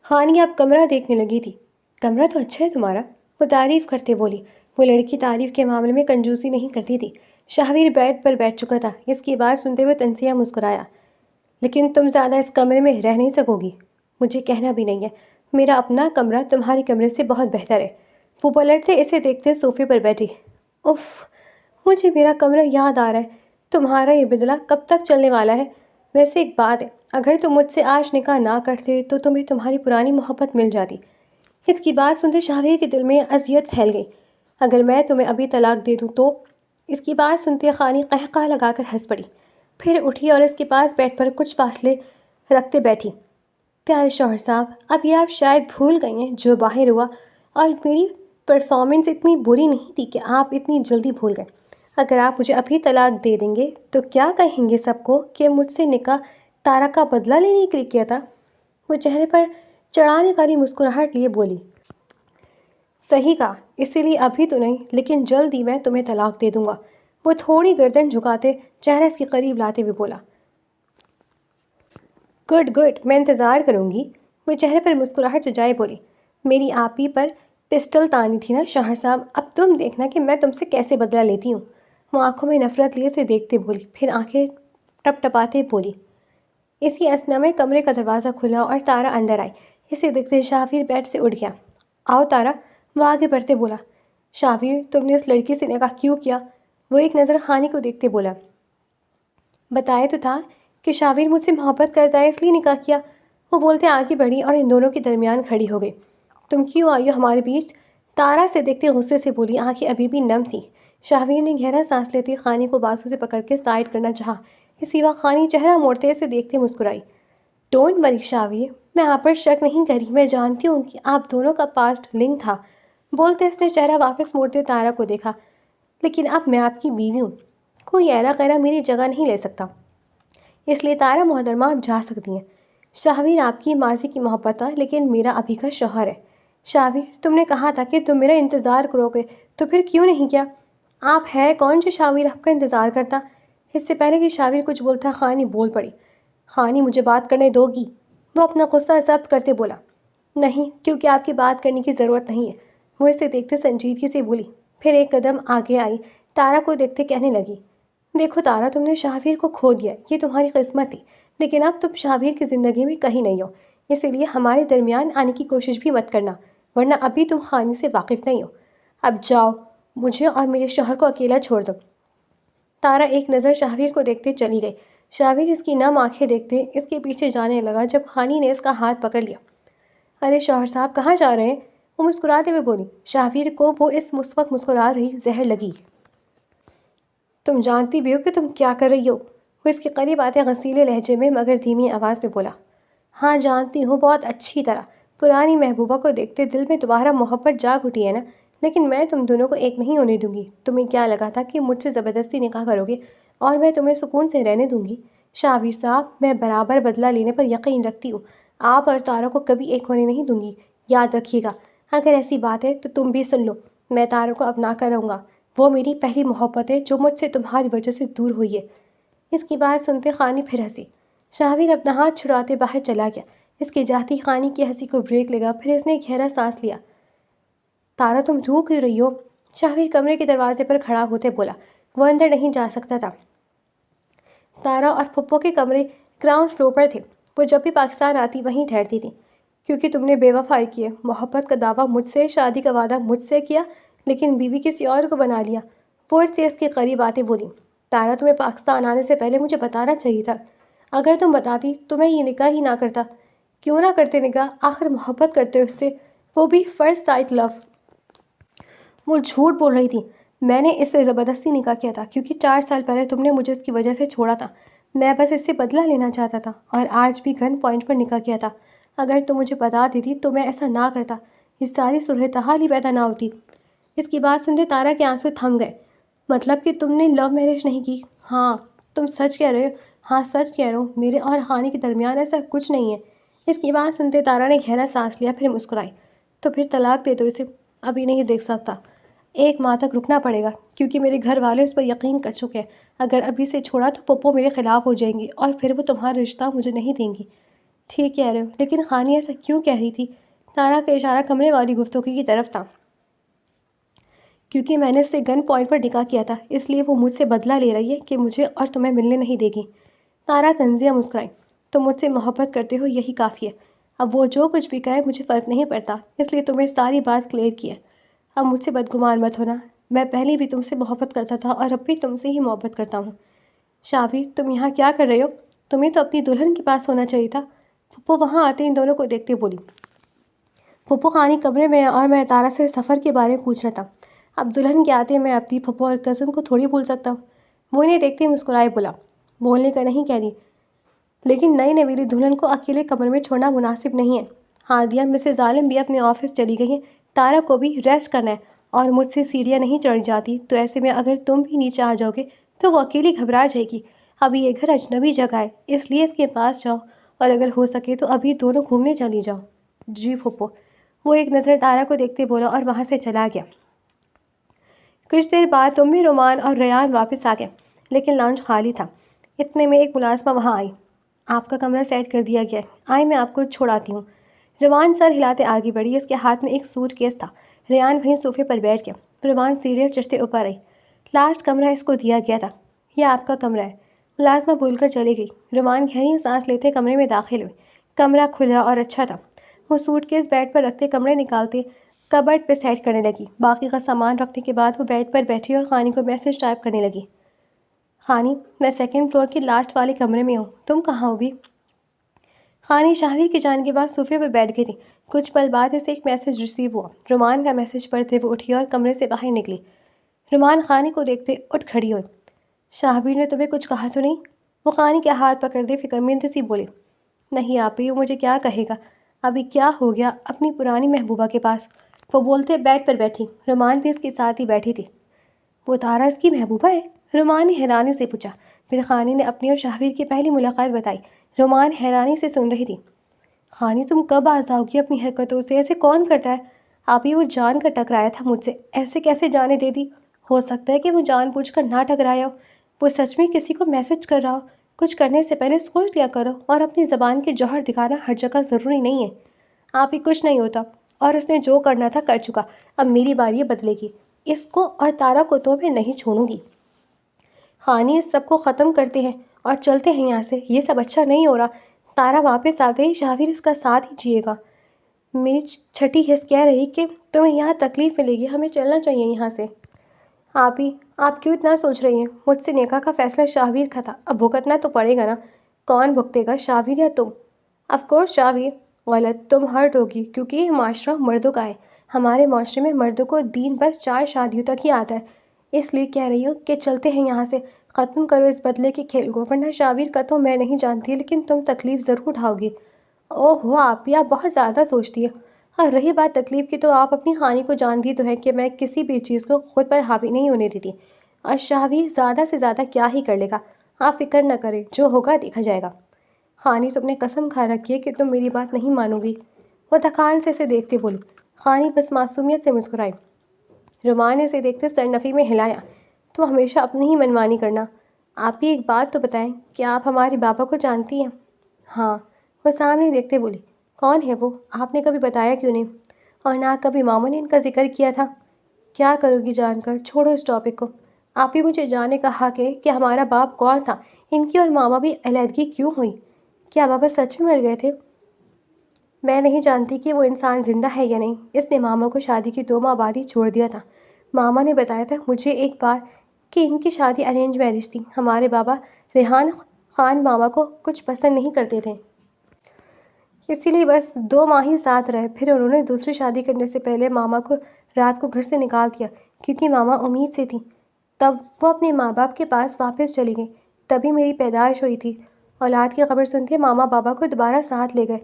خانی اب کمرہ دیکھنے لگی تھی۔ کمرہ تو اچھا ہے تمہارا، وہ تعریف کرتے بولی۔ وہ لڑکی تعریف کے معاملے میں کنجوسی نہیں کرتی تھی۔ شاہویر بیڈ پر بیٹھ چکا تھا۔ اس کی بات سنتے ہوئے تنزیہ مسکرایا۔ لیکن تم زیادہ اس کمرے میں رہ نہیں سکو گی۔ مجھے کہنا بھی نہیں ہے، میرا اپنا کمرہ تمہارے کمرے سے بہت بہتر ہے۔ وہ پلٹتے اسے دیکھتے صوفے پر بیٹھی۔ اف، مجھے میرا کمرہ یاد آ رہا ہے۔ تمہارا یہ بدلہ کب تک چلنے والا ہے؟ ویسے ایک بات ہے، اگر تم مجھ سے آج نکاح نہ کرتے تو تمہیں تمہاری پرانی محبت مل جاتی۔ اس کی بات سنتے شاہویر کے دل میں اذیت پھیل گئی۔ اگر میں تمہیں ابھی طلاق دے دوں تو؟ اس کی بات سنتے خانی قہقہ لگا کر ہنس پڑی، پھر اٹھی اور اس کے پاس بیٹھ پر کچھ فاصلے رکھتے بیٹھی۔ پیارے شوہر صاحب، اب یہ آپ شاید بھول گئی ہیں جو باہر ہوا، اور میری پرفارمنس اتنی بری نہیں تھی کہ آپ اتنی جلدی بھول گئے۔ اگر آپ مجھے ابھی طلاق دے دیں گے تو کیا کہیں گے سب کو کہ مجھ سے نکاح تارا کا بدلہ لینے کے لیے کیا تھا؟ وہ چہرے پر چڑھانے والی مسکراہٹ لیے بولی۔ صحیح کہا، اسی لیے ابھی تو نہیں، لیکن جلد ہی میں تمہیں طلاق دے دوں گا۔ وہ تھوڑی گردن جھکاتے چہرہ اس کے قریب لاتے ہوئے بولا۔ گڈ گڈ، میں انتظار کروں گی۔ وہ چہرے پر مسکراہٹ سجائے بولی۔ میری آپ ہی پر پسٹل تانی تھی نا شوہر صاحب، اب تم دیکھنا کہ میں تم سے کیسے بدلہ لیتی ہوں۔ وہ آنکھوں میں نفرت لیے سے دیکھتے بولی، پھر آنکھیں ٹپ ٹپاتے بولی۔ اسی اثنا میں کمرے کا دروازہ کھلا اور تارا اندر آئی۔ اسے دیکھتے شاہویر بیڈ سے اٹھ گیا۔ آؤ تارا، وہ آگے بڑھتے بولا۔ شاہویر، تم نے اس لڑکی سے نکاح کیوں کیا؟ وہ ایک نظر خانی کو دیکھتے بولا۔ بتایا تو تھا کہ شاہویر مجھ سے محبت کرتا ہے، اس لیے نکاح کیا۔ وہ بولتے آگے بڑھی اور ان دونوں کے درمیان کھڑی ہو گئی۔ تم کیوں آئی ہو ہمارے بیچ؟ تارا سے دیکھتے غصے سے بولی، آنکھیں ابھی بھی نم تھیں۔ شاہویر نے گہرا سانس لیتے خانی کو بازو سے پکڑ کے سائڈ کرنا چاہا۔ اسی وقت خانی چہرہ موڑتے اسے دیکھتے مسکرائی۔ ڈونٹ وری شاہویر، میں آپ پر شک نہیں کر رہی، میں جانتی ہوں کہ آپ دونوں کا پاسٹ لنک تھا۔ بولتے اس نے چہرہ واپس موڑتے تارا کو دیکھا۔ لیکن اب میں آپ کی بیوی ہوں، کوئی ایرا غیرہ میری جگہ نہیں لے سکتا، اس لیے تارا محترمہ آپ جا سکتی ہیں۔ شاہویر آپ کی ماضی کی محبت تھا، لیکن میرا ابھی کا شوہر ہے۔ شاہویر، تم نے کہا تھا کہ تم میرا انتظار کرو گے، تو پھر کیوں نہیں کیا؟ آپ ہے کون جو شاہویر آپ کا انتظار کرتا؟ اس سے پہلے کہ شاہویر کچھ بولتا خانی بول پڑی۔ خانی، مجھے بات کرنے دو گی؟ وہ اپنا غصہ ضبط کرتے بولا۔ نہیں، کیونکہ آپ کی بات کرنے کی ضرورت نہیں ہے، وہ اسے دیکھتے سنجیدگی سے بولی، پھر ایک قدم آگے آئی، تارا کو دیکھتے کہنے لگی۔ دیکھو تارا، تم نے شاہویر کو کھو دیا، یہ تمہاری قسمت تھی، لیکن اب تم شاہویر کی زندگی میں کہیں نہیں ہو، اسی لیے ہمارے درمیان آنے کی کوشش بھی مت کرنا، ورنہ ابھی تم خانی سے واقف نہیں ہو۔ اب جاؤ، مجھے اور میرے شوہر کو اکیلا چھوڑ دو۔ تارا ایک نظر شاہویر کو دیکھتے چلی گئی۔ شاہویر اس کی نم آنکھیں دیکھتے اس کے پیچھے جانے لگا جب خانی نے اس کا ہاتھ پکڑ لیا۔ ارے شوہر صاحب، کہاں جا رہے ہیں؟ وہ مسکراتے ہوئے بولی۔ شاہویر کو وہ اس وقت مسکرا رہی زہر لگی۔ تم جانتی بھی ہو کہ تم کیا کر رہی ہو؟ وہ اس کے قریب آتے غصیلے لہجے میں مگر دھیمی آواز میں بولا۔ ہاں جانتی ہوں، بہت اچھی طرح۔ پرانی محبوبہ کو دیکھتے دل میں دوبارہ محبت جاگ اٹھی ہے نا، لیکن میں تم دونوں کو ایک نہیں ہونے دوں گی۔ تمہیں کیا لگا تھا کہ مجھ سے زبردستی نکاح کرو گے اور میں تمہیں سکون سے رہنے دوں گی؟ شاہویر صاحب، میں برابر بدلہ لینے پر یقین رکھتی ہوں، آپ اور تارا کو کبھی ایک ہونے نہیں دوں گی، یاد رکھیے گا۔ اگر ایسی بات ہے تو تم بھی سن لو، میں تارا کو اپنا کر رہوں گا، وہ میری پہلی محبت ہے جو مجھ سے تمہاری وجہ سے دور ہوئی ہے۔ اس کی بات سنتے خانی پھر ہنسی۔ شاہویر اپنا ہاتھ چھڑاتے باہر چلا گیا۔ اس کے جاتی خانی کی ہنسی کو بریک لگا، پھر اس نے گہرا سانس لیا۔ تارا، تم رو کیوں رہی ہو؟ شاہویر کمرے کے دروازے پر کھڑا ہوتے بولا۔ وہ اندر نہیں جا سکتا تھا۔ تارا اور پھپھو کے کمرے گراؤنڈ فلور پر تھے۔ وہ جب بھی پاکستان آتی وہیں ٹھہرتی تھی۔ کیونکہ تم نے بے وفائی کی ہے، محبت کا دعویٰ مجھ سے، شادی کا وعدہ مجھ سے کیا، لیکن بیوی کسی اور کو بنا لیا۔ وہ سے اس کے قریب آتے بولی۔ تارا، تمہیں پاکستان آنے سے پہلے مجھے بتانا چاہیے تھا، اگر تم بتاتی تو میں یہ نکاح ہی نہ کرتا۔ کیوں نہ کرتے نکاح؟ آخر محبت کرتے اس سے، وہ بھی فرسٹ سائٹ لو۔ وہ جھوٹ بول رہی تھی۔ میں نے اس سے زبردستی نکاح کیا تھا کیونکہ 4 سال پہلے تم نے مجھے اس کی وجہ سے چھوڑا تھا۔ میں بس اس سے بدلہ لینا چاہتا تھا اور آج بھی گن پوائنٹ پر نکاح کیا تھا۔ اگر تم مجھے بتا دیتی تو میں ایسا نہ کرتا، یہ ساری صورتحال ہی پیدا نہ ہوتی۔ اس کی بات سنتے تارا کے آنسو تھم گئے۔ مطلب کہ تم نے لو میرج نہیں کی؟ ہاں، تم سچ کہہ رہے ہو؟ ہاں سچ کہہ رہا ہوں، میرے اور خانی کے درمیان ایسا کچھ نہیں ہے۔ اس کی بات سنتے تارا نے گہرا سانس لیا، پھر مسکرائی۔ تو پھر طلاق دے دو اسے، ابھی نہیں دیکھ سکتا، 1 ماہ تک رکنا پڑے گا، کیونکہ میرے گھر والے اس پر یقین کر چکے ہیں۔ اگر ابھی سے چھوڑا تو پپو میرے خلاف ہو جائیں گی اور پھر وہ تمہارا رشتہ مجھے نہیں دیں گی۔ ٹھیک کہہ رہے ہو، لیکن خانی ایسا کیوں کہہ رہی تھی؟ تارا کا اشارہ کمرے والی گفتگو کی طرف تھا۔ کیونکہ میں نے اسے گن پوائنٹ پر نکاح کیا تھا، اس لیے وہ مجھ سے بدلہ لے رہی ہے کہ مجھے اور تمہیں ملنے نہیں دے گی۔ تارا طنزیہ مسکرائی۔ تم مجھ سے محبت کرتے ہو، یہی کافی ہے۔ اب وہ جو کچھ بھی کہے مجھے فرق نہیں پڑتا، اس لیے تمہیں ساری بات کلیئر کی ہے۔ اب مجھ سے بدگمان مت ہونا، میں پہلے بھی تم سے محبت کرتا تھا اور اب بھی تم سے ہی محبت کرتا ہوں۔ شاویر، تم یہاں کیا کر رہے ہو؟ تمہیں تو اپنی دلہن کے پاس ہونا چاہیے تھا۔ پھپھو وہاں آتے ان دونوں کو دیکھتے بولی۔ پھپھو خانی کمرے میں ہے اور میں تارا سے سفر کے بارے میں پوچھ رہا تھا۔ اب دلہن کے آتے میں اپنی پھپھو اور کزن کو تھوڑی بھول سکتا ہوں۔ وہ انہیں دیکھتے مسکرائے بولا، بولنے کا نہیں کہہ رہی، لیکن نئی نویلی دلہن کو اکیلے کمرے میں چھوڑنا مناسب نہیں ہے۔ ہادیہ مسز عالم بھی اپنے آفس چلی گئی ہیں، تارا کو بھی ریسٹ کرنا ہے اور مجھ سے سیڑھیاں نہیں چڑھ جاتی، تو ایسے میں اگر تم بھی نیچے آ جاؤ گے تو وہ اکیلی گھبرا جائے گی۔ ابھی یہ گھر اجنبی جگہ ہے، اس لیے اس کے پاس جاؤ اور اگر ہو سکے تو ابھی دونوں گھومنے چلی جاؤ۔ جی پھپھو، وہ ایک نظر تارا کو دیکھتے بولا اور وہاں سے چلا گیا۔ کچھ دیر بعد امی، رومان اور ریان واپس آ گئے، لیکن لاؤنج خالی تھا۔ اتنے میں ایک ملازمہ وہاں آئی۔ آپ کا کمرہ سیٹ کر دیا گیا ہے، آئے میں آپ کو چھوڑاتی ہوں۔ رومان سر ہلاتے آگے بڑھی، اس کے ہاتھ میں ایک سوٹ کیس تھا۔ ریان وہیں صوفے پر بیٹھ گیا۔ رومان سیڑھیاں چڑھتے اوپر آئی۔ لاسٹ کمرہ اس کو دیا گیا تھا، یہ آپ کا کمرہ ہے۔ ملازمہ بول کر چلی گئی۔ رومان گہری سانس لیتے کمرے میں داخل ہوئے۔ کمرہ کھلا اور اچھا تھا۔ وہ سوٹ کیس بیڈ پر رکھتے کمرے نکالتے کبرڈ پہ سیٹ کرنے لگی۔ باقی کا سامان رکھنے کے بعد وہ بیڈ پر بیٹھی اور خانی کو میسج ٹائپ کرنے لگی۔ خانی، میں سیکنڈ فلور کے لاسٹ والے کمرے میں ہوں، تم کہاں ہو بھی؟ خانی شاویر کی جان کے بعد صوفے پر بیٹھ گئی تھی۔ کچھ پل بعد اسے ایک میسج ریسیو ہوا۔ رومان کا میسج پڑھتے وہ اٹھی اور کمرے سے باہر نکلی۔ رومان خانی کو دیکھتے اٹھ کھڑی ہوئی۔ شاویر نے تمہیں کچھ کہا تو نہیں؟ وہ خانی کے ہاتھ پکڑتے فکرمند سی بولی۔ نہیں آپی، وہ مجھے کیا کہے گا؟ ابھی کیا ہو گیا اپنی پرانی محبوبہ کے پاس؟ وہ بولتے بیڈ پر بیٹھی۔ رومان بھی اس کے ساتھ ہی بیٹھی تھی۔ وہ تارا اس کی محبوبہ ہے؟ رومان نے حیرانی سے پوچھا۔ پھر خانی نے اپنی اور شاویر کی پہلی ملاقات بتائی۔ رومان حیرانی سے سن رہی تھی۔ خانی، تم کب آز آؤ گی اپنی حرکتوں سے؟ ایسے کون کرتا ہے؟ آپ ہی وہ جان کر ٹکرایا تھا مجھ سے، ایسے کیسے جانے دے دی؟ ہو سکتا ہے کہ وہ جان بوجھ کر نہ ٹکرایا ہو، وہ سچ میں کسی کو میسج کر رہا ہو۔ کچھ کرنے سے پہلے سوچ لیا کرو، اور اپنی زبان کے جوہر دکھانا ہر جگہ ضروری نہیں ہے۔ آپ ہی کچھ نہیں ہوتا، اور اس نے جو کرنا تھا کر چکا، اب میری باری بدلے گی۔ اس کو اور تارا کو تو میں نہیں چھوڑوں گی۔ خانی، اس سب کو ختم کرتے ہیں اور چلتے ہیں یہاں سے، یہ سب اچھا نہیں ہو رہا۔ تارا واپس آ گئی، شاویر اس کا ساتھ ہی جیے گا۔ میری چھٹی حس کہہ رہی کہ تمہیں یہاں تکلیف ملے گی، ہمیں چلنا چاہیے یہاں سے۔ آپ ہی، آپ کیوں اتنا سوچ رہی ہیں؟ مجھ سے نکاح کا فیصلہ شاویر کا تھا، اب بھگتنا تو پڑے گا نا۔ کون بھگتے گا، شاویر یا تم؟ Of course shower. غلط، تم ہرٹ ہوگی کیونکہ یہ معاشرہ مردوں کا ہے۔ ہمارے معاشرے میں مردوں کو دین بس 4 شادیوں تک ہی آتا ہے، اس لیے کہہ رہی ہوں کہ چلتے ہیں یہاں سے، ختم کرو اس بدلے کے کھیل کو، ورنہ شاویر کا تو میں نہیں جانتی لیکن تم تکلیف ضرور اٹھاؤ گی۔ اوہ ہو آپ بھی، آپ بہت زیادہ سوچتی ہے۔ اور رہی بات تکلیف کی، تو آپ اپنی خانی کو جانتی تو ہے کہ میں کسی بھی چیز کو خود پر حاوی نہیں ہونے دیتی، اور شاویر زیادہ سے زیادہ کیا ہی کر لے گا۔ آپ فکر نہ کریں، جو ہوگا دیکھا جائے گا۔ خانی، تم نے قسم کھا رکھی ہے کہ تم میری بات نہیں مانو گی؟ وہ تھکان سے اسے دیکھتے بولی۔ خانی بس معصومیت سے مسکرائی۔ رومان نے اسے دیکھتے سرنفی میں ہلایا۔ تم ہمیشہ اپنی ہی منمانی کرنا۔ آپ بھی ایک بات تو بتائیں، کیا آپ ہمارے بابا کو جانتی ہیں؟ ہاں، وہ سامنے دیکھتے بولی۔ کون ہے وہ؟ آپ نے کبھی بتایا کیوں نہیں؟ اور نہ کبھی ماموں نے ان کا ذکر کیا تھا؟ کیا کرو گی جان کر، چھوڑو اس ٹاپک کو۔ آپ ہی مجھے جاننے کا حق ہے کہ ہمارا باپ کون تھا، ان کی اور ماما بھی علیحدگی کیوں ہوئی؟ کیا بابا سچ میں مر گئے تھے؟ میں نہیں جانتی کہ وہ انسان زندہ ہے یا نہیں، اس نے ماما کو شادی کی 2 ماہ بعد ہی چھوڑ دیا تھا۔ ماما نے بتایا تھا مجھے ایک بار کہ ان کی شادی ارینج میرج تھی۔ ہمارے بابا ریحان خان ماما کو کچھ پسند نہیں کرتے تھے، اسی لیے بس 2 ماہ ہی ساتھ رہے، پھر انہوں نے دوسری شادی کرنے سے پہلے ماما کو رات کو گھر سے نکال دیا، کیونکہ ماما امید سے تھی۔ تب وہ اپنے ماں باپ کے پاس واپس چلی گئی، تبھی میری پیدائش ہوئی تھی۔ اولاد کی خبر سنتے ماما بابا کو دوبارہ ساتھ لے گئے،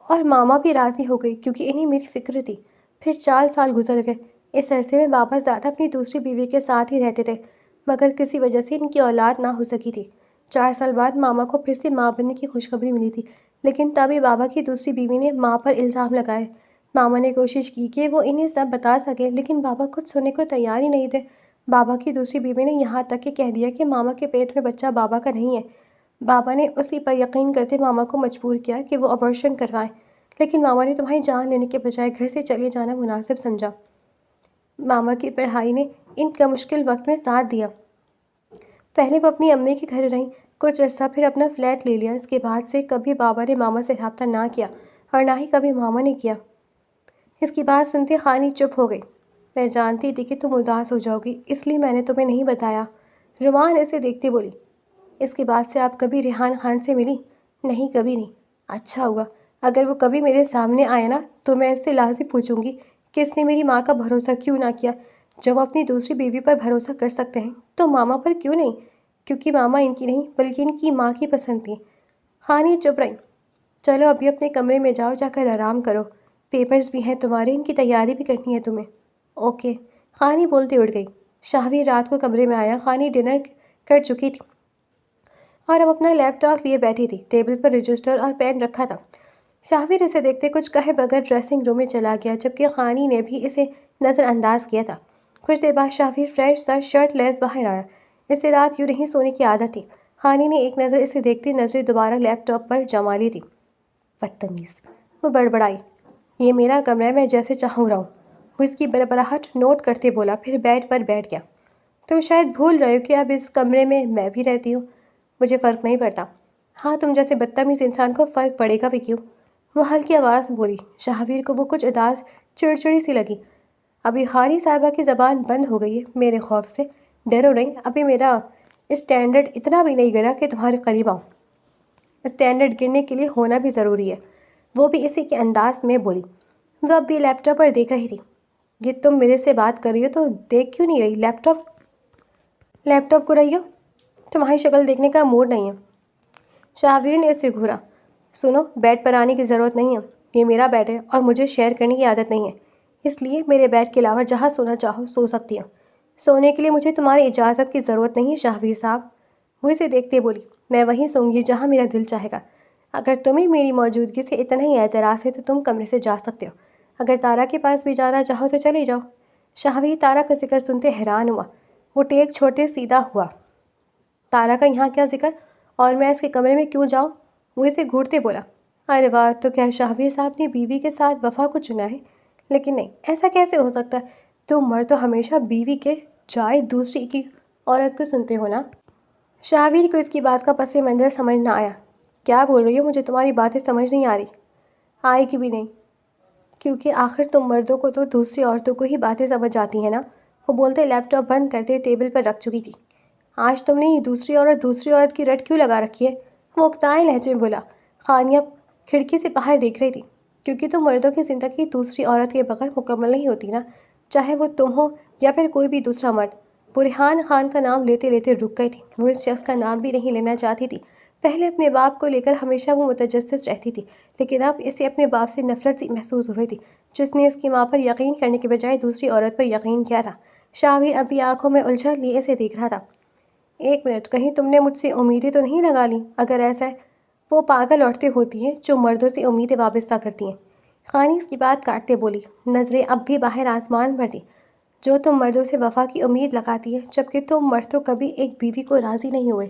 اور ماما بھی راضی ہو گئی کیونکہ انہیں میری فکر تھی۔ پھر 4 سال گزر گئے۔ اس عرصے میں بابا زیادہ اپنی دوسری بیوی کے ساتھ ہی رہتے تھے، مگر کسی وجہ سے ان کی اولاد نہ ہو سکی تھی۔ 4 سال بعد ماما کو پھر سے ماں بننے کی خوشخبری ملی تھی، لیکن تبھی بابا کی دوسری بیوی نے ماں پر الزام لگائے۔ ماما نے کوشش کی کہ وہ انہیں سب بتا سکے، لیکن بابا کچھ سننے کو تیار ہی نہیں تھے۔ بابا کی دوسری بیوی نے یہاں تک کہ کہہ دیا کہ ماما کے پیٹ میں بچہ بابا کا نہیں ہے۔ بابا نے اسی پر یقین کرتے ماما کو مجبور کیا کہ وہ ابارشن کروائیں، لیکن ماما نے تمہاری جان لینے کے بجائے گھر سے چلے جانا مناسب سمجھا۔ ماما کی پڑھائی نے ان کا مشکل وقت میں ساتھ دیا۔ پہلے وہ اپنی امی کے گھر رہیں کچھ عرصہ، پھر اپنا فلیٹ لے لیا۔ اس کے بعد سے کبھی بابا نے ماما سے رابطہ نہ کیا اور نہ ہی کبھی ماما نے کیا۔ اس کی بات سنتے خانی چپ ہو گئی۔ میں جانتی تھی کہ تم اداس ہو جاؤ گی، اس لیے میں نے تمہیں نہیں بتایا۔ رومان اسے دیکھتے بولی۔ اس کے بعد سے آپ کبھی ریحان خان سے ملی؟ نہیں، کبھی نہیں۔ اچھا ہوا، اگر وہ کبھی میرے سامنے آیا نا تو میں اس سے لازم پوچھوں گی کہ اس نے میری ماں کا بھروسہ کیوں نہ کیا۔ جب وہ اپنی دوسری بیوی پر بھروسہ کر سکتے ہیں تو ماما پر کیوں نہیں؟ کیونکہ ماما ان کی نہیں بلکہ ان کی ماں کی پسند تھی۔ خانی چپ رہی۔ چلو ابھی اپنے کمرے میں جاؤ، جا کر آرام کرو، پیپرز بھی ہیں تمہارے، ان کی تیاری بھی کرنی ہے تمہیں۔ اوکے، خانی بولتے اڑ گئی۔ شاہویر رات کو کمرے میں آیا۔ خانی ڈنر کر چکی تھی اور اب اپنا لیپ ٹاپ لیے بیٹھی تھی۔ ٹیبل پر رجسٹر اور پین رکھا تھا۔ شاہویر اسے دیکھتے کچھ کہے بغیر ڈریسنگ روم میں چلا گیا، جبکہ خانی نے بھی اسے نظر انداز کیا تھا۔ کچھ دیر بعد شاہویر فریش سا شرٹ لیس باہر آیا۔ اسے رات یوں نہیں سونے کی عادت تھی۔ خانی نے ایک نظر اسے دیکھتی نظریں دوبارہ لیپ ٹاپ پر جما لی تھی۔ بدتمیز، وہ بڑبڑائی۔ یہ میرا کمرہ ہے، میں جیسے چاہوں رہوں۔ وہ اس کی بربراہٹ نوٹ کرتے بولا، پھر بیڈ پر بیٹھ گیا۔ تم شاید بھول رہے ہو کہ اب اس کمرے میں بھی رہتی ہوں۔ مجھے فرق نہیں پڑتا۔ ہاں، تم جیسے بدتمیز انسان کو فرق پڑے گا بھی کیوں؟ وہ ہلکی آواز میں بولی۔ شاہویر کو وہ کچھ اداس چڑچڑی سی لگی۔ ابھی خانی صاحبہ کی زبان بند ہو گئی ہے میرے خوف سے۔ ڈرو نہیں، ابھی میرا اسٹینڈرڈ اتنا بھی نہیں گرا کہ تمہارے قریب آؤں۔ اسٹینڈرڈ گرنے کے لیے ہونا بھی ضروری ہے، وہ بھی اسی کے انداز میں بولی۔ وہ اب بھی لیپ ٹاپ پر دیکھ رہی تھی۔ یہ تم میرے سے بات کر رہی ہو تو دیکھ کیوں نہیں رہی لیپ ٹاپ کو رہی ہو؟ تمہاری شکل دیکھنے کا موڈ نہیں ہے۔ شاہویر نے اسے گھورا۔ سنو، بیڈ پر آنے کی ضرورت نہیں ہے، یہ میرا بیڈ ہے اور مجھے شیئر کرنے کی عادت نہیں ہے، اس لیے میرے بیڈ کے علاوہ جہاں سونا چاہو سو سکتی ہو۔ سونے کے لیے مجھے تمہاری اجازت کی ضرورت نہیں ہے شاہویر صاحب۔ وہ اسے دیکھتے بولی۔ میں وہیں سوں گی جہاں میرا دل چاہے گا۔ اگر تمہیں میری موجودگی سے اتنا ہی اعتراض ہے تو تم کمرے سے جا سکتے ہو، اگر تارا کے پاس بھی جانا چاہو تو چلے جاؤ۔ شاہویر تارا کا ذکر سنتے حیران ہوا۔ وہ ٹیک چھوڑتے سیدھا ہوا۔ تارا کا یہاں کیا ذکر، اور میں اس کے کمرے میں کیوں جاؤں؟ وہ اسے گھورتے بولا۔ ارے واہ، تو کیا شاہویر صاحب نے بیوی کے ساتھ وفا کو چنا ہے؟ لیکن نہیں، ایسا کیسے ہو سکتا ہے؟ تم مرد تو ہمیشہ بیوی کے جائے دوسری کی عورت کو سنتے ہو نا۔ شاہویر کو اس کی بات کا پس منظر سمجھ نہ آیا۔ کیا بول رہی ہو؟ مجھے تمہاری باتیں سمجھ نہیں آ رہی۔ آئے گی بھی نہیں، کیونکہ آخر تم مردوں کو تو دوسری عورتوں کو ہی باتیں سمجھ آتی ہیں نا۔ وہ بولتے لیپ ٹاپ بند کرتے ٹیبل پر رکھ چکی تھی۔ آج تم نے یہ دوسری عورت کی رٹ کیوں لگا رکھی ہے؟ وہ اکتائے لہجے میں بولا۔ خانی اب کھڑکی سے باہر دیکھ رہی تھی۔ کیونکہ تم مردوں کی زندگی دوسری عورت کے بغیر مکمل نہیں ہوتی نا، چاہے وہ تم ہو یا پھر کوئی بھی دوسرا مرد۔ وہ ریحان خان کا نام لیتے لیتے رک گئی تھی۔ وہ اس شخص کا نام بھی نہیں لینا چاہتی تھی۔ پہلے اپنے باپ کو لے کر ہمیشہ وہ متجسس رہتی تھی، لیکن اب اسے اپنے باپ سے نفرت سی محسوس ہو رہی تھی، جس نے اس کی ماں پر یقین کرنے کے بجائے دوسری عورت پر یقین کیا تھا۔ شاہویر ابھی آنکھوں میں الجھن لیے اسے دیکھ رہا تھا۔ ایک منٹ، کہیں تم نے مجھ سے امیدیں تو نہیں لگا لیں؟ اگر ایسا ہے، وہ پاگل عورتیں ہوتی ہیں جو مردوں سے امیدیں وابستہ کرتی ہیں۔ خانی اس کی بات کاٹتے بولی، نظریں اب بھی باہر آسمان پر تھیں۔ جو تم مردوں سے وفا کی امید لگاتی ہے، جبکہ تم مرد تو کبھی ایک بیوی کو راضی نہیں ہوئے۔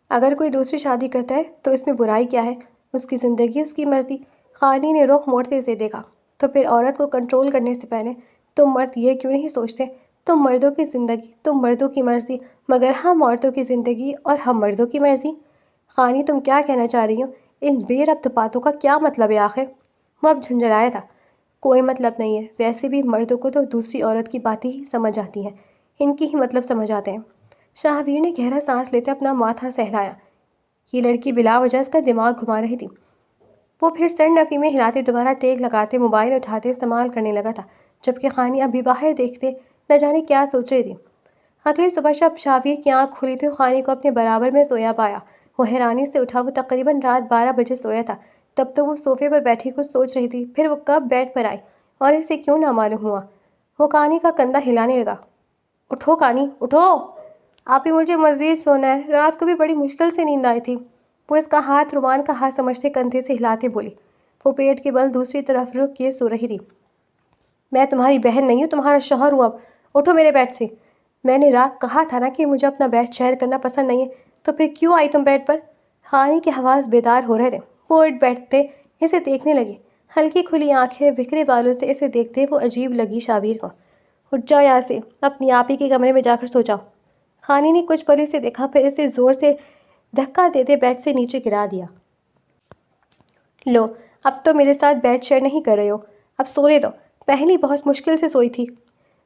اگر کوئی دوسری شادی کرتا ہے تو اس میں برائی کیا ہے؟ اس کی زندگی، اس کی مرضی۔ خانی نے رخ موڑتے اسے دیکھا۔ تو پھر عورت کو کنٹرول کرنے سے پہلے تم مرد یہ کیوں نہیں سوچتے؟ تم مردوں کی زندگی، تم مردوں کی مرضی، مگر ہم عورتوں کی زندگی اور ہم مردوں کی مرضی۔ خانی، تم کیا کہنا چاہ رہی ہو؟ ان بے ربط باتوں کا کیا مطلب ہے آخر؟ وہ اب جھنجھلایا تھا۔ کوئی مطلب نہیں ہے، ویسے بھی مردوں کو تو دوسری عورت کی باتیں ہی سمجھ آتی ہیں، ان کی ہی مطلب سمجھ آتے ہیں۔ شاہویر نے گہرا سانس لیتے اپنا ماتھا سہلایا۔ یہ لڑکی بلا وجہ اس کا دماغ گھما رہی تھی۔ وہ پھر سر نفی میں ہلاتے دوبارہ ٹیک لگاتے موبائل اٹھاتے استعمال کرنے لگا تھا، جبکہ خانی ابھی باہر دیکھتے نہ جانے کیا سوچ رہی تھی۔ اگلی صبح جب شاہویر کی آنکھ کھلی تو خانی کو اپنے برابر میں سویا پایا۔ وہ حیرانی سے اٹھا۔ وہ تقریباً رات 12 بجے سویا تھا۔ تب تو وہ صوفے پر بیٹھی کچھ سوچ رہی تھی، پھر وہ کب بیڈ پر آئی اور اسے کیوں نہ معلوم ہوا۔ وہ کانی کا کندھا ہلانے لگا۔ اٹھو کانی، اٹھو، آپ ہی مجھے مزید سونا ہے، رات کو بھی بڑی مشکل سے نیند آئی تھی۔ وہ اس کا ہاتھ رومان کا ہاتھ سمجھتے کندھے سے ہلاتے بولی۔ وہ پیٹ کے بل دوسری طرف رخ کیے سو رہی تھی۔ میں تمہاری بہن نہیں ہوں، تمہارا شوہر ہوں اب۔ اٹھو میرے بیڈ سے۔ میں نے رات کہا تھا نا کہ مجھے اپنا بیڈ شیئر کرنا پسند نہیں ہے، تو پھر کیوں آئی تم بیڈ پر؟ خانی کے حواس بیدار ہو رہے تھے۔ وہ اٹھ بیٹھتے اسے دیکھنے لگے، ہلکی کھلی آنکھیں بکھرے بالوں سے اسے دیکھتے وہ عجیب لگی شابیر کو۔ اٹھ جاؤ یہاں سے، اپنی آپی کے کمرے میں جا کر سو جاؤ۔ خانی نے کچھ پل اسے دیکھا، پھر اسے زور سے دھکا دیتے بیڈ سے نیچے گرا دیا۔ لو، اب تو میرے ساتھ بیڈ شیئر نہیں کر رہے ہو، اب سونے دو، پہلی بہت مشکل سے سوئی تھی۔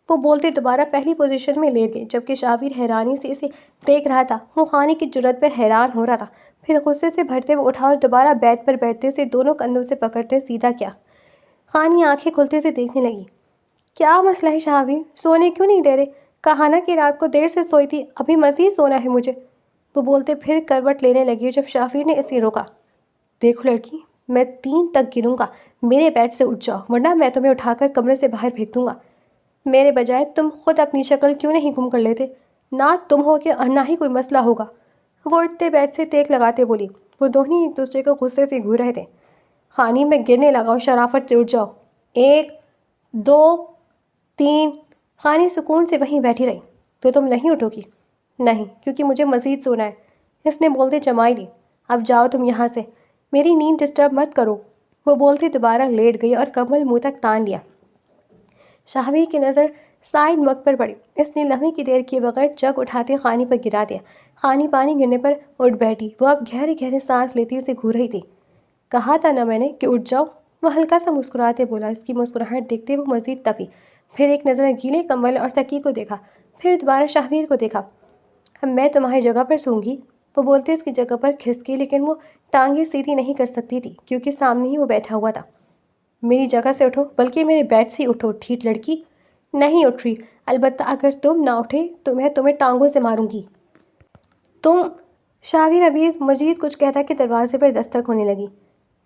وہ بولتے دوبارہ پہلی پوزیشن میں لیٹ گئی، جبکہ شابیر حیرانی سے اسے دیکھ رہا تھا۔ وہ خانی کی جرأت پر حیران ہو رہا تھا۔ پھر غصے سے بھرتے وہ اٹھا اور دوبارہ بیڈ پر بیٹھتے اسے دونوں کندھوں سے پکڑتے سیدھا کیا۔ خانی آنکھیں کھلتے سے دیکھنے لگی۔ کیا مسئلہ ہے شابیر؟ سونے کیوں نہیں دے رہے؟ کہا نا کہ رات کو دیر سے سوئی تھی، ابھی مزید سونا ہے مجھے، وہ بولتے پھر کروٹ لینے لگی جب شابیر نے اسے روکا۔ دیکھو لڑکی، میں 3 تک گنوں گا، میرے بیڈ سے اٹھ جاؤ ورنہ میں تمہیں اٹھا کر کمرے سے باہر پھینک دوں گا۔ میرے بجائے تم خود اپنی شکل کیوں نہیں گم کر لیتے؟ نہ تم ہو کہ نہ ہی کوئی مسئلہ ہوگا، وہ اٹھتے بیڈ سے ٹیک لگاتے بولی۔ وہ دونوں ایک دوسرے کو غصے سے گھور رہے تھے۔ خانی، میں گرنے لگا ہوں، شرافت سے اٹھ جاؤ۔ 1 2 3 خانی سکون سے وہیں بیٹھی رہی۔ تو تم نہیں اٹھو گی؟ نہیں، کیونکہ مجھے مزید سونا ہے، اس نے بولتے جمائی لی۔ اب جاؤ تم یہاں سے، میری نیند ڈسٹرب مت کرو، وہ بولتے دوبارہ لیٹ گئی اور کمبل منہ تک تان لیا۔ شابیر کی نظر سائڈ مگ پر پڑی، اس نے لمحے کی دیر کیے بغیر جگ اٹھاتے خانی پر گرا دیا۔ خانی پانی گرنے پر اٹھ بیٹھی، وہ اب گہرے گہرے سانس لیتی اسے گھور رہی تھی۔ کہا تھا نا میں نے کہ اٹھ جاؤ، وہ ہلکا سا مسکراتے بولا۔ اس کی مسکراہٹ دیکھتے وہ مزید تپی، پھر ایک نظر گیلے کمبل اور تکیے کو دیکھا، پھر دوبارہ شابیر کو دیکھا۔ میں تمہاری جگہ پر سوں گی، وہ بولتے اس کی جگہ پر کھسکی، لیکن وہ ٹانگیں سیدھی نہیں کر سکتی تھی کیونکہ سامنے ہی وہ بیٹھا ہوا تھا۔ میری جگہ سے اٹھو، بلکہ میرے بیڈ سے اٹھو، ٹھیک لڑکی؟ نہیں اٹھ رہی، البتہ اگر تم نہ اٹھے تو میں تمہیں ٹانگوں سے ماروں گی۔ تم، شابیر ابھی مزید کچھ کہتا کہ دروازے پر دستک ہونے لگی۔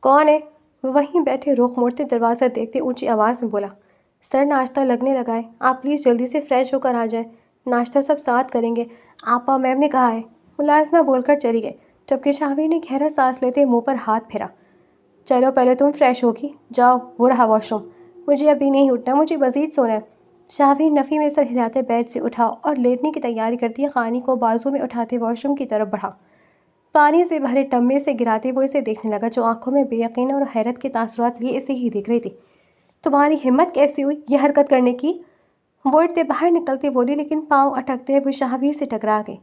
کون ہے؟ وہ وہیں بیٹھے رخ موڑتے دروازہ دیکھتے اونچی آواز میں بولا۔ سر، ناشتہ لگنے لگا ہے، آپ پلیز جلدی سے فریش ہو کر آ جائیں، ناشتہ سب ساتھ کریں گے، آپا میم نے کہا ہے، ملازمہ بول کر چلی گئی، جبکہ شابیر نے گہرا سانس لیتے منہ پر ہاتھ پھیرا۔ چلو پہلے تم فریش ہوگی، جاؤ، وہ رہا واش روم، مجھے ابھی نہیں اٹھنا، مجھے مزید سونا ہے۔ شابیر نفی میں سر ہلاتے بیڈ سے اٹھا اور لیٹنے کی تیاری کرتی خانی کو بازو میں اٹھاتے واش روم کی طرف بڑھا۔ پانی سے بھرے ٹب میں سے گراتے وہ اسے دیکھنے لگا، جو آنکھوں میں بے یقین اور حیرت کے تاثرات لیے اسے ہی دیکھ رہی تھی۔ تمہاری ہمت کیسی ہوئی یہ حرکت کرنے کی؟ وہ اٹھتے باہر نکلتے بولی، لیکن پاؤں اٹکتے وہ شابیر سے ٹکرا گئی۔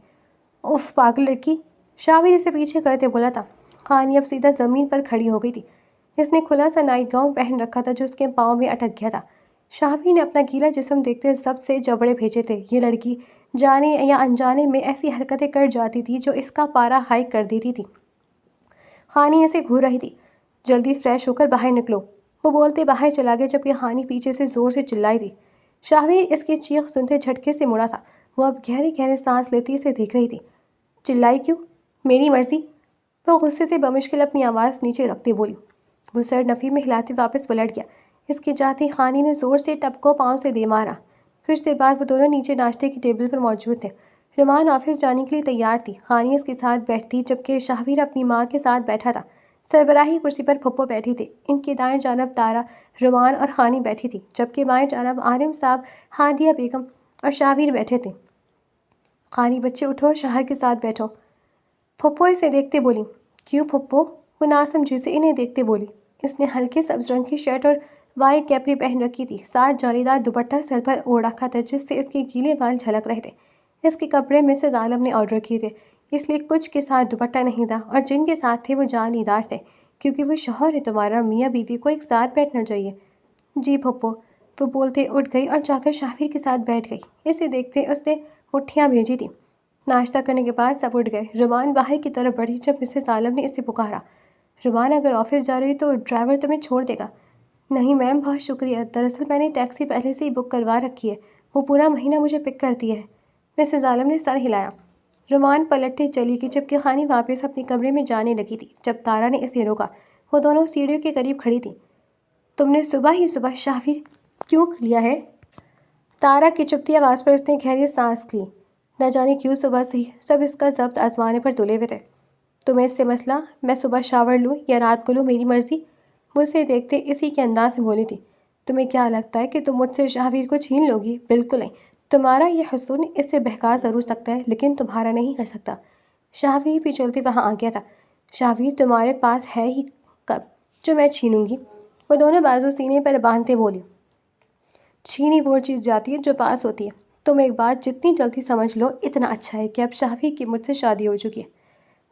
اف پاگل لڑکی، شابیر اسے پیچھے کرتے بولا تھا۔ خانی اب سیدھا زمین پر کھڑی ہو گئی تھی۔ اس نے کھلا سا نائٹ گاؤن پہن رکھا تھا جو اس کے پاؤں میں اٹک گیا تھا۔ شابیر نے اپنا گیلا جسم دیکھتے سب سے جبڑے بھیجے تھے۔ یہ لڑکی جانے یا انجانے میں ایسی حرکتیں کر جاتی تھی جو اس کا پارا ہائی کر دیتی تھی۔ خانی اسے گھور رہی تھی۔ جلدی فریش ہو کر باہر نکلو، وہ بولتے باہر چلا گیا، جبکہ خانی پیچھے سے زور سے چلائی تھی۔ شابیر اس کی چیخ سنتے جھٹکے سے مڑا تھا۔ وہ اب گہرے گہرے سانس لیتی اسے دیکھ رہی تھی۔ چلائی کیوں؟ میری مرضی، وہ غصے سے بمشکل اپنی آواز نیچے رکھتے بولی۔ وہ سر نفی میں ہلاتے واپس پلٹ گیا۔ اس کے جاتے خانی نے زور سے ٹب کو پاؤں سے دے مارا۔ کچھ دیر بعد وہ دونوں نیچے ناشتے کی ٹیبل پر موجود تھے۔ رومان آفس جانے کے لیے تیار تھی، خانی اس کے ساتھ بیٹھتی، جبکہ شابیر اپنی ماں کے ساتھ بیٹھا تھا۔ سربراہی کرسی پر پھپھو بیٹھی تھی، ان کے دائیں جانب تارا، رومان اور خانی بیٹھی تھی، جبکہ بائیں جانب عالم صاحب، ہادیہ بیگم اور شابیر بیٹھے تھے۔ خانی، بچے اٹھو اور شوہر کے ساتھ بیٹھو، پھپھو اسے دیکھتے بولی۔ کیوں پھپھو؟ وہ ناسمجھی سے انہیں دیکھتے بولی۔ اس نے ہلکے سبز رنگ کی شرٹ اور وائٹ کیپری پہن رکھی تھی، ساتھ جالی دار دوپٹہ سر پر اوڑھ رکھا تھا جس سے اس کے گیلے بال جھلک رہے تھے۔ اس کے کپڑے مسز عالم نے آرڈر کیے تھے، اس لیے کچھ کے ساتھ دوپٹہ نہیں تھا، اور جن کے ساتھ تھے وہ جالی دار تھے، کیونکہ وہ شوہر ہے تمہارا، میاں بیوی کو ایک ساتھ بیٹھنا چاہیے۔ جی پھپھو، وہ بولتے اٹھ گئی اور جا کر شابیر کے ساتھ بیٹھ گئی۔ اسے دیکھتے اس نے مٹھیاں بھیجی تھیں۔ ناشتہ کرنے کے بعد سب اٹھ گئے۔ رومان باہر کی طرف بڑھی جب مسز عالم نے اسے پکارا۔ رومان، اگر آفس جا رہی تو ڈرائیور تمہیں چھوڑ دے گا۔ نہیں میم، بہت شکریہ، دراصل میں نے ٹیکسی پہلے سے ہی بک کروا رکھی ہے، وہ پورا مہینہ مجھے پک کرتی ہے، مسز عالم نے سر ہلایا۔ رومان پلٹتے چلی گئی، جبکہ خانی واپس اپنے کمرے میں جانے لگی تھی جب تارا نے اسے روکا۔ وہ دونوں سیڑھیوں کے قریب کھڑی تھیں۔ تم نے صبح ہی صبح شابیر کیوں لیا ہے؟ تارا کی چپتی آواز پر اس نے گہری سانس لی۔ نہ جانے کیوں صبح سے ہی سب اس کا ضبط آزمانے پر تلے ہوئے تھے۔ تمہیں اس سے مسئلہ؟ میں صبح شاور لوں یا رات کو لوں، میری مرضی، وہ اسے دیکھتے اسی کے انداز میں بولی تھی۔ تمہیں کیا لگتا ہے کہ تم مجھ سے شابیر کو چھین لو گی؟ بالکل نہیں، تمہارا یہ حسن اس سے بہکا ضرور سکتا ہے لیکن تمہارا نہیں کر سکتا۔ شاہویر بھی چلتے وہاں آ گیا تھا۔ شاہویر تمہارے پاس ہے ہی کب جو میں چھینوں گی؟ وہ دونوں بازو سینے پر باندھتے بولی۔ چھینی وہ چیز جاتی ہے جو پاس ہوتی ہے۔ تم ایک بات جتنی جلدی سمجھ لو اتنا اچھا ہے کہ اب شاہویر کی مجھ سے شادی ہو چکی ہے۔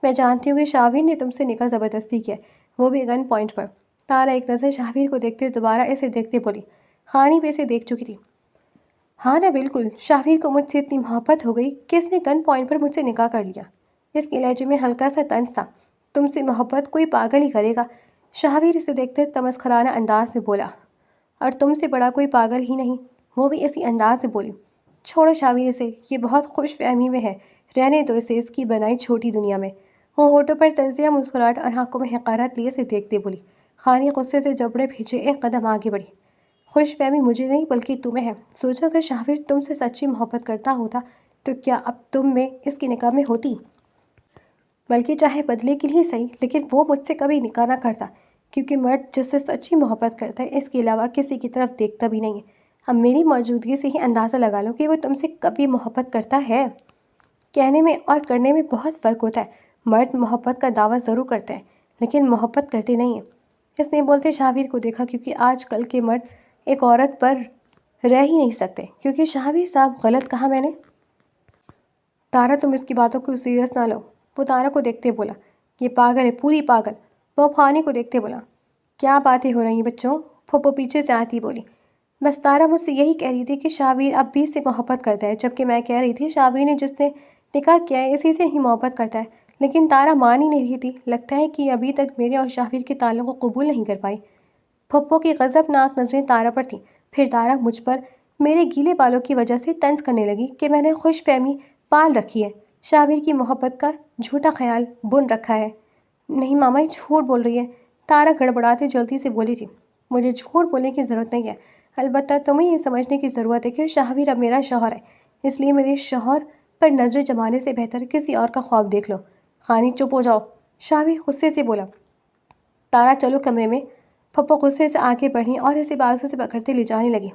میں جانتی ہوں کہ شاہویر نے تم سے نکاح زبردستی کیا، وہ بھی گن پوائنٹ پر۔ تارا ایک نظر شاہویر کو دیکھتے دوبارہ اسے دیکھتے بولی۔ خانی بھی اسے دیکھ چکی تھی۔ ہاں نا بالکل، شاہویر کو مجھ سے اتنی محبت ہو گئی کہ اس نے گن پوائنٹ پر مجھ سے نکاح کر لیا۔ اس کے لہجے میں ہلکا سا طنز تھا۔ تم سے محبت کوئی پاگل ہی کرے گا۔ شاہویر اسے دیکھتے تمسخرانہ انداز میں بولا۔ اور تم سے بڑا کوئی پاگل ہی نہیں، وہ بھی اسی انداز سے بولی۔ چھوڑو شاہویر اسے، یہ بہت خوش فہمی میں ہے، رہنے دو اسے اس کی بنائی چھوٹی دنیا میں۔ وہ ہونٹوں پر طنزیہ مسکراہٹ اور آنکھوں میں حقارت لیے اسے دیکھتے بولی۔ خانی غصے سے جبڑے بھیجے ایک قدم آگے بڑھی۔ خوش فہمی مجھے نہیں بلکہ تمہیں ہے۔ سوچو اگر شاہویر تم سے سچی محبت کرتا ہوتا تو کیا اب تم میں اس کی نکاح میں ہوتی؟ بلکہ چاہے بدلے کے لیے صحیح، لیکن وہ مجھ سے کبھی نکاح نہ کرتا، کیونکہ مرد جس سے سچی محبت کرتا ہے اس کے علاوہ کسی کی طرف دیکھتا بھی نہیں ہے۔ اب میری موجودگی سے ہی اندازہ لگا لو کہ وہ تم سے کبھی محبت کرتا ہے۔ کہنے میں اور کرنے میں بہت فرق ہوتا ہے۔ مرد محبت کا دعویٰ ضرور کرتے ہیں لیکن محبت کرتے نہیں ہیں۔ اس نے بولتے شاہویر کو دیکھا کیونکہ آج کل کے مرد ایک عورت پر رہ ہی نہیں سکتے۔ کیونکہ شاہویر صاحب غلط کہا میں نے؟ تارا تم اس کی باتوں کو سیریس نہ لو، وہ تارا کو دیکھتے بولا۔ یہ پاگل ہے، پوری پاگل۔ وہ خانی کو دیکھتے بولا۔ کیا باتیں ہو رہی ہیں بچوں؟ پھوپھو پیچھے سے آتی بولی۔ بس تارا مجھ سے یہی کہہ رہی تھی کہ شاہویر اب بھی اس سے محبت کرتا ہے، جبکہ میں کہہ رہی تھی شاہویر نے جس نے نکاح کیا ہے اسی سے ہی محبت کرتا ہے۔ لیکن تارا مان ہی نہیں رہی تھی۔ لگتا ہے کہ ابھی تک میرے اور شاہویر کے تعلق کو قبول نہیں کر پائی۔ پھوپھو کی غضبناک نظریں تارا پر تھیں۔ پھر تارا مجھ پر میرے گیلے بالوں کی وجہ سے طنز کرنے لگی کہ میں نے خوش فہمی پال رکھی ہے، شاہویر کی محبت کا جھوٹا خیال بن رکھا ہے۔ نہیں ماما، یہ جھوٹ بول رہی ہے، تارا گڑبڑاتے جلدی سے بولی تھی۔ مجھے جھوٹ بولنے کی ضرورت نہیں ہے، البتہ تمہیں یہ سمجھنے کی ضرورت ہے کہ شاہویر اب میرا شوہر ہے، اس لیے میرے شوہر پر نظر جمانے سے بہتر کسی اور کا خواب دیکھ لو۔ خانی چپ ہو جاؤ، شاہویر غصے سے بولا۔ تارا چلو کمرے میں۔ پھپھو غصے سے آگے بڑھی اور اسے بازو سے پکڑتے لے جانے لگی۔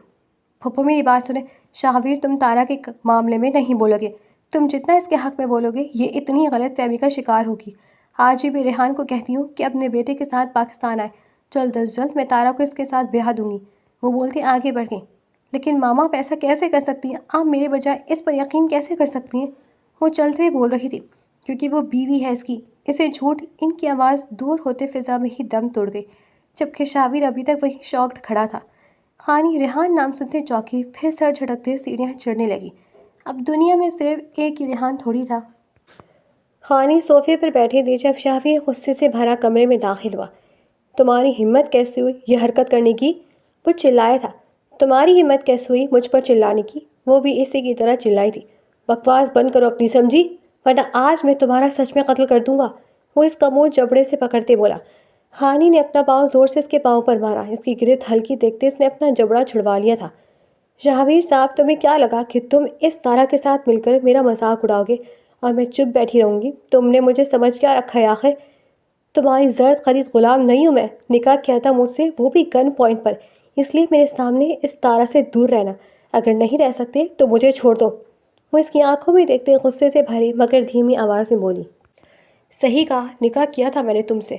پھپھو میری بات سنیں، شاہویر تم تارا کے معاملے میں نہیں بولو گے۔ تم جتنا اس کے حق میں بولو گے یہ اتنی غلط فہمی کا شکار ہوگی۔ آج ہی میں ریحان کو کہتی ہوں کہ اپنے بیٹے کے ساتھ پاکستان آئے، جلد از جلد میں تارا کو اس کے ساتھ بیاہ دوں گی۔ وہ بولتے آگے بڑھ گئیں۔ لیکن ماما آپ ایسا کیسے کر سکتی ہیں؟ آپ میرے بجائے اس پر یقین کیسے کر سکتی ہیں؟ وہ چلتے ہوئے بول رہی تھی۔ کیونکہ وہ بیوی ہے اس کی۔ اسے جھوٹ ان کی آواز دور ہوتے فضا میں ہی دم توڑ گئی، جبکہ شاہویر ابھی تک وہیں شاکڈ کھڑا تھا۔ خانی ریحان نام سنتے چوکی، پھر سر جھٹکتے سیڑھیاں چڑھنے لگی۔ اب دنیا میں صرف ایک ہی ریحان تھوڑی تھا۔ خانی صوفے پر بیٹھے تھے جب شاہویر غصے سے بھرا کمرے میں داخل ہوا۔ تمہاری ہمت کیسے ہوئی یہ حرکت کرنے کی؟ وہ چلایا تھا۔ تمہاری ہمت کیسے ہوئی مجھ پر چلانے کی؟ وہ بھی اسی کی طرح چلائی تھی۔ بکواس بند کرو اپنی، سمجھی؟ ورنہ آج میں تمہارا سچ میں قتل کر دوں گا، وہ اس کا منہ جبڑے سے پکڑتے بولا۔ خانی نے اپنا پاؤں زور سے اس کے پاؤں پر مارا۔ اس کی گرفت ہلکی دیکھتے اس نے اپنا جبڑا چھڑوا لیا تھا۔ شاہویر صاحب تمہیں کیا لگا کہ تم اس تارا کے ساتھ مل کر میرا مذاق اڑاؤ گے اور میں چپ بیٹھی رہوں گی؟ تم نے مجھے سمجھ کیا رکھا ہے آخر؟ تمہاری زرد خرید غلام نہیں ہوں میں۔ نکاح کیا تھا مجھ سے، وہ بھی گن پوائنٹ پر، اس لیے میرے سامنے اس تارا سے دور رہنا۔ اگر نہیں رہ سکتے تو مجھے چھوڑ دو، وہ اس کی آنکھوں میں دیکھتے غصے سے بھری مگر دھیمی آواز میں بولی۔ صحیح کہا، نکاح کیا تھا میں نے تم سے،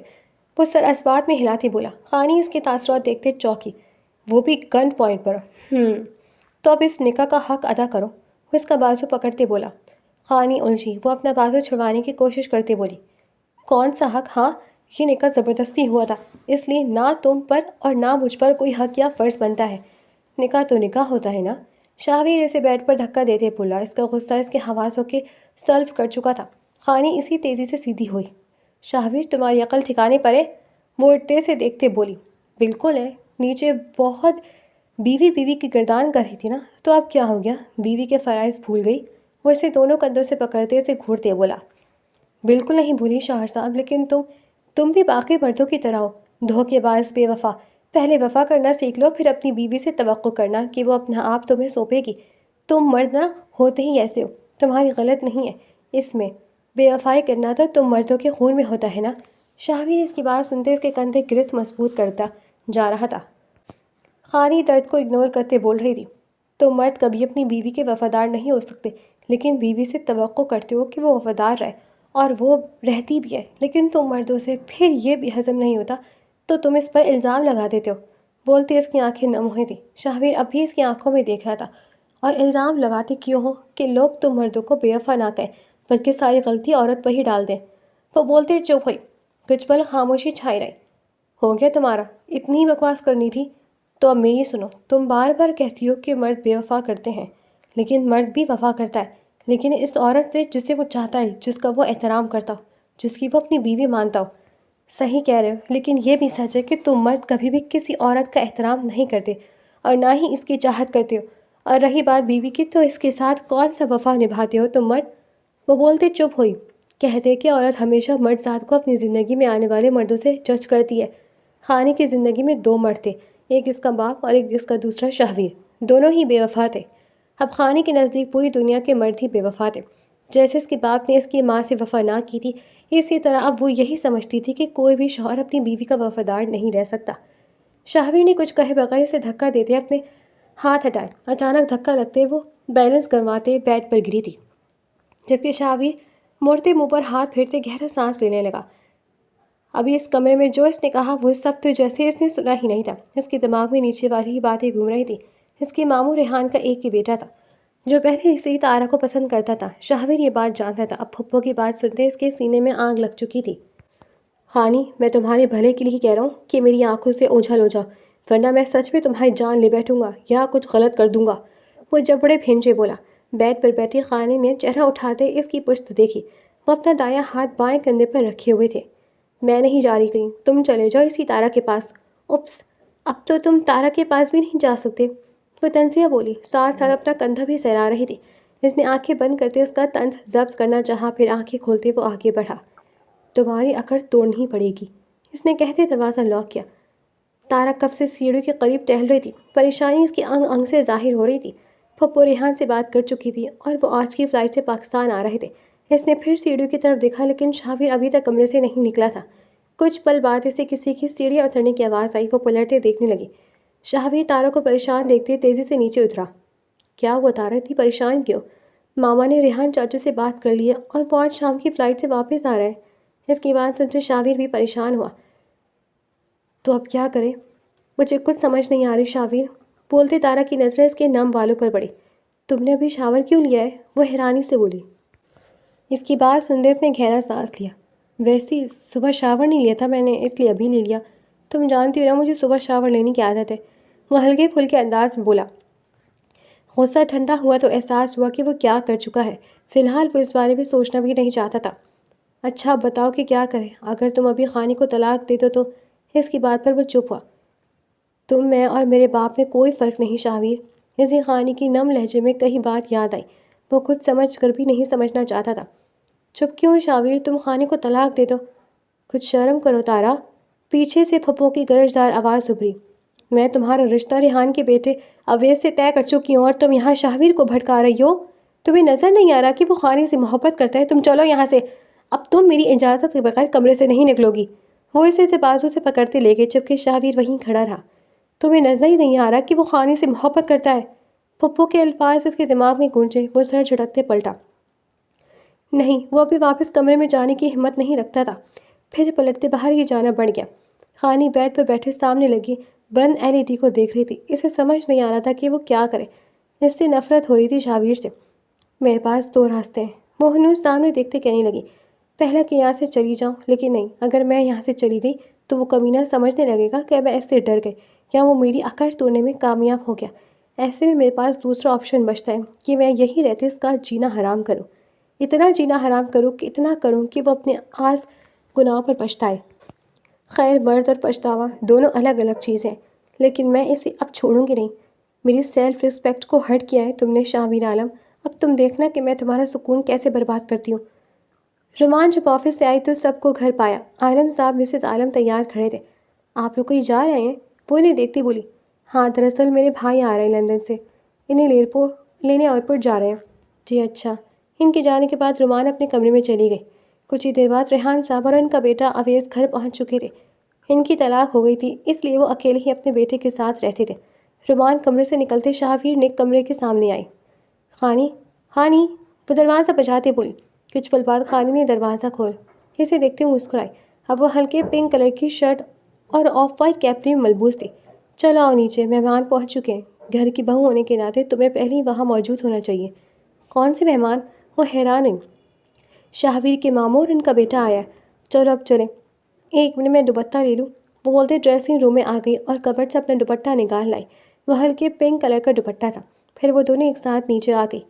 وہ سر اسبات میں ہلاتے بولا۔ خانی اس کے تاثرات دیکھتے چوکی، وہ بھی گن پوائنٹ پر۔ تو اب اس نکاح کا حق ادا کرو، وہ اس کا بازو پکڑتے بولا۔ خانی الجھی، وہ اپنا بازو چھڑوانے کی کوشش کرتے بولی۔ کون سا حق؟ ہاں، یہ نکاح زبردستی ہوا تھا، اس لیے نہ تم پر اور نہ مجھ پر کوئی حق یا فرض بنتا ہے۔ نکاح تو نکاح ہوتا ہے نا؟ شاہویر اسے بیڈ پر دھکا دیتے بولا۔ اس کا غصہ اس کے حواسوں کے سلب کر چکا تھا۔ خانی اسی تیزی سے سیدھی ہوئی۔ شاہویر تمہاری عقل ٹھکانے پر ہے؟ وہ اٹھتے سے دیکھتے بولی۔ بالکل ہے، نیچے بہت بیوی بیوی کی گردان کر رہی تھی نا، تو اب کیا ہو گیا؟ بیوی کے فرائض بھول گئی؟ وہ اسے دونوں کندھوں سے پکڑتے اسے گھورتے بولا۔ بالکل نہیں بھولی شوہر صاحب، لیکن تم بھی باقی مردوں کی طرح ہو، دھوکے باز، بے وفا۔ پہلے وفا کرنا سیکھ لو، پھر اپنی بیوی سے توقع کرنا کہ وہ اپنا آپ تمہیں سونپے گی۔ تم مرد نہ ہوتے ہی ایسے ہو، تمہاری غلط نہیں ہے اس میں، بے وفائی کرنا تو تم مردوں کے خون میں ہوتا ہے نا۔ شاہویر اس کی بات سنتے اس کے کندھے گرفت مضبوط کرتا جا رہا تھا۔ خانی درد کو اگنور کرتے بول رہی تھی۔ تم مرد کبھی اپنی بیوی کے وفادار نہیں ہو سکتے، لیکن بیوی سے توقع کرتے ہو کہ وہ وفادار رہے، اور وہ رہتی بھی ہے، لیکن تم مردوں سے پھر یہ بھی ہضم نہیں ہوتا تو تم اس پر الزام لگا دیتے ہو۔ بولتے اس کی آنکھیں نم ہوئی تھیں۔ شاہویر اب بھی اس کی آنکھوں میں دیکھ رہا تھا۔ اور الزام لگاتے کیوں ہو کہ لوگ تم مردوں کو بے وفا نہ کہیں بلکہ ساری غلطی عورت پر ہی ڈال دیں۔ وہ بولتے چپ ہوئی۔ کچھ پل خاموشی چھائی رہی۔ ہو گیا تمہارا؟ اتنی ہی بکواس کرنی تھی تو اب میری سنو۔ تم بار بار کہتی ہو کہ مرد بے وفا کرتے ہیں، لیکن مرد بھی وفا کرتا ہے، لیکن اس عورت سے جسے وہ چاہتا ہے، جس کا وہ احترام کرتا ہو، جس کی وہ اپنی بیوی مانتا ہو۔ صحیح کہہ رہے ہو، لیکن یہ بھی سچ ہے کہ تم مرد کبھی بھی کسی عورت کا احترام نہیں کرتے اور نہ ہی اس کی چاہت کرتے ہو، اور رہی بات بیوی کی تو اس کے ساتھ کون سا وفا نبھاتے ہو تم مرد؟ وہ بولتے چپ ہوئی۔ کہتے کہ عورت ہمیشہ مرد ذات کو اپنی زندگی میں آنے والے مردوں سے جج کرتی ہے۔ خانی کی زندگی میں 2 مرد تھے، ایک اس کا باپ اور ایک اس کا دوسرا شاہویر۔ دونوں ہی بے وفا تھے۔ اب خانی کے نزدیک پوری دنیا کے مرد ہی بے وفا تھے۔ جیسے اس کے باپ نے اس کی ماں سے وفا نہ کی تھی، اسی طرح اب وہ یہی سمجھتی تھی کہ کوئی بھی شوہر اپنی بیوی کا وفادار نہیں رہ سکتا۔ شاہویر نے کچھ کہے بغیر اسے دھکا دیتے اپنے ہاتھ ہٹائے۔ اچانک دھکا لگتے وہ بیلنس گنواتے بیڈ پر گری تھی، جبکہ شاہویر مڑتے منہ پر ہاتھ پھیرتے گہرا سانس لینے لگا۔ ابھی اس کمرے میں جو اس نے کہا وہ سب تو جیسے اس نے سنا ہی نہیں تھا۔ اس کے دماغ میں نیچے والی ہی باتیں گھوم رہی تھی۔ اس کے ماموں ریحان کا ایک ہی بیٹا تھا جو پہلے اسے ہی تارا کو پسند کرتا تھا۔ شاہویر یہ بات جانتا تھا۔ اب پھپھو کی بات سنتے اس کے سینے میں آگ لگ چکی تھی۔ خانی، میں تمہارے بھلے کے لیے ہی کہہ رہا ہوں کہ میری آنکھوں سے اوجھل ہو جاؤ، ورنہ میں سچ میں تمہاری جان لے بیٹھوں گا یا کچھ غلط کر دوں گا۔ وہ جبڑے بھینچے بولا۔ بیڈ پر بیٹھی خانی نے چہرہ اٹھاتے اس کی پشت دیکھی۔ وہ اپنا دایاں ہاتھ بائیں کندھے پر رکھے ہوئے تھے۔ میں نہیں جا رہی کہیں، تم چلے جاؤ اسی تارا کے پاس۔ اپس، اب تو تم تارا کے پاس بھی نہیں جا سکتے، وہ تنزیہ بولی، ساتھ ساتھ اپنا کندھا بھی سہلا رہی تھی۔ اس نے آنکھیں بند کرتے اس کا طنز ضبط کرنا چاہا، پھر آنکھیں کھولتے وہ آگے بڑھا۔ تمہاری اکڑ توڑنی پڑے گی، اس نے کہتے دروازہ لاک کیا۔ تارا کب سے سیڑھیوں کے قریب ٹہل رہی تھی۔ پریشانی اس کی انگ انگ سے ظاہر ہو رہی تھی۔ پھپھو ریحان سے بات کر چکی تھی اور وہ آج کی فلائٹ سے پاکستان آ رہے تھے۔ اس نے پھر سیڑھیوں کی طرف دیکھا، لیکن شاہویر ابھی تک کمرے سے نہیں نکلا تھا۔ کچھ پل بعد اسے کسی کی سیڑھیاں اترنے کی آواز آئی۔ وہ پلٹتے دیکھنے لگی۔ شاہویر تارا کو پریشان دیکھتے تیزی سے نیچے اترا۔ کیا ہوا تارا، اتنی پریشان کیوں؟ ماما نے ریحان چاچو سے بات کر لی ہے اور وہ آج شام کی فلائٹ سے واپس آ رہے ہیں۔ اس کی بات سن سے شاہویر بھی پریشان ہوا۔ تو اب کیا کریں؟ مجھے کچھ سمجھ نہیں آ رہی شاہویر، بولتے تارا کی نظریں اس کے نم بالوں پر پڑی۔ تم نے ابھی شاور کیوں لیا ہے؟ وہ حیرانی سے بولی۔ اس کی بات سنتے اس نے گہرا سانس لیا۔ ویسے صبح شاور نہیں لیا تھا میں نے، اس لیے ابھی لے لیا۔ تم جانتی ہو نا مجھے صبح شاور لینے کی عادت ہے، وہ ہلکے پھلکے انداز میں بولا۔ غصہ ٹھنڈا ہوا تو احساس ہوا کہ وہ کیا کر چکا ہے۔ فی الحال وہ اس بارے میں سوچنا بھی نہیں چاہتا تھا۔ اچھا اب بتاؤ کہ کیا کریں؟ اگر تم ابھی خانی کو طلاق دے دو تو؟ اس کی بات پر وہ چپ ہوا۔ تم، میں اور میرے باپ میں کوئی فرق نہیں شاہویر، اسی خانی کی نم لہجے میں کئی بات یاد آئی۔ وہ خود سمجھ کر بھی نہیں سمجھنا چاہتا تھا۔ چپ کیوں شاہویر؟ تم خانی کو طلاق دے دو۔ کچھ شرم کرو تارا، پیچھے سے پھپھو کی گرجدار آواز ابھری۔ میں تمہارا رشتہ ریحان کے بیٹے اویس سے طے کر چکی ہوں اور تم یہاں شاہویر کو بھڑکا رہی ہو۔ تمہیں نظر نہیں آ رہا کہ وہ خانی سے محبت کرتا ہے؟ تم چلو یہاں سے، اب تم میری اجازت کے بغیر کمرے سے نہیں نکلو گی۔ وہ اسے بازو سے پکڑتے لے گئے، جبکہ شاہویر وہیں کھڑا رہا۔ تمہیں نظر ہی نہیں آ رہا کہ وہ خانی سے محبت کرتا ہے؟ پھپھو کے الفاظ اس کے دماغ میں گونجے۔ وہ سر جھٹکتے پلٹا۔ نہیں، وہ ابھی واپس کمرے میں جانے کی ہمت نہیں رکھتا تھا۔ پھر پلٹتے باہر ہی جانا پڑ گیا۔ خانی بیڈ پر بیٹھے سامنے لگی بند LED کو دیکھ رہی تھی۔ اسے سمجھ نہیں آ رہا تھا کہ وہ کیا کرے۔ اس سے نفرت ہو رہی تھی شاہویر سے۔ میرے پاس 2 راستے ہیں، وہ ہنوز سامنے دیکھتے کہنے لگی۔ پہلا کہ یہاں سے چلی جاؤں، لیکن نہیں، اگر میں یہاں سے چلی گئی تو وہ کمینہ سمجھنے لگے گا کہ میں اس سے ڈر گئی یا وہ میری اکڑ توڑنے میں کامیاب ہو گیا۔ ایسے میں میرے پاس دوسرا آپشن بچتا ہے کہ میں یہی رہتے اس کا جینا حرام کروں، اتنا جینا حرام کروں کہ اتنا کروں کہ وہ اپنے آس گناہوں پر پچھتائے۔ خیر، مرد اور پچھتاوا دونوں الگ الگ چیزیں ہیں، لیکن میں اسے اب چھوڑوں گی نہیں۔ میری سیلف رسپیکٹ کو ہرٹ کیا ہے تم نے شاہویر عالم، اب تم دیکھنا کہ میں تمہارا سکون کیسے برباد کرتی ہوں۔ رومان جب آفس سے آئی تو سب کو گھر پایا۔ عالم صاحب مسز عالم تیار کھڑے تھے۔ آپ لوگ کہیں جا رہے ہیں؟ وہ انہیں دیکھتی بولی۔ ہاں، دراصل میرے بھائی آ رہے ہیں لندن سے، انہیں لینے ایئرپورٹ جا رہے ہیں۔ جی اچھا۔ ان کے جانے کے بعد رومان اپنے کمرے میں چلی گئی۔ کچھ ہی دیر بعد ریحان صاحب اور ان کا بیٹا اویس گھر پہنچ چکے تھے۔ ان کی طلاق ہو گئی تھی، اس لیے وہ اکیلے ہی اپنے بیٹے کے ساتھ رہتے تھے۔ رومان کمرے سے نکلتے شاہویر نے کمرے کے سامنے آئی۔ خانی، خانی، وہ دروازہ بجاتے بولی۔ کچھ پل بعد خانی نے دروازہ کھول اسے دیکھتے ہوئے مسکرائی۔ اب وہ ہلکے پنک کلر کی شرٹ اور آف وائٹ کیپری میں ملبوس تھی۔ چلو آؤ نیچے، مہمان پہنچ چکے ہیں۔ گھر کی بہو ہونے کے ناطے تمہیں پہلے ہی وہاں موجود ہونا چاہیے۔ کون سے مہمان؟ وہ حیران ہیں۔ شاہویر کے ماموں اور ان کا بیٹا آیا ہے۔ چلو اب چلیں۔ ایک منٹ میں دوپٹہ لے لوں۔ وہ بولتے ڈریسنگ روم میں آ گئی اور کبرڈ سے اپنا دوپٹہ نکال لائی۔ وہ ہلکے پنک کلر کا دوپٹہ تھا۔ پھر وہ دونوں ایک ساتھ نیچے آ گئی۔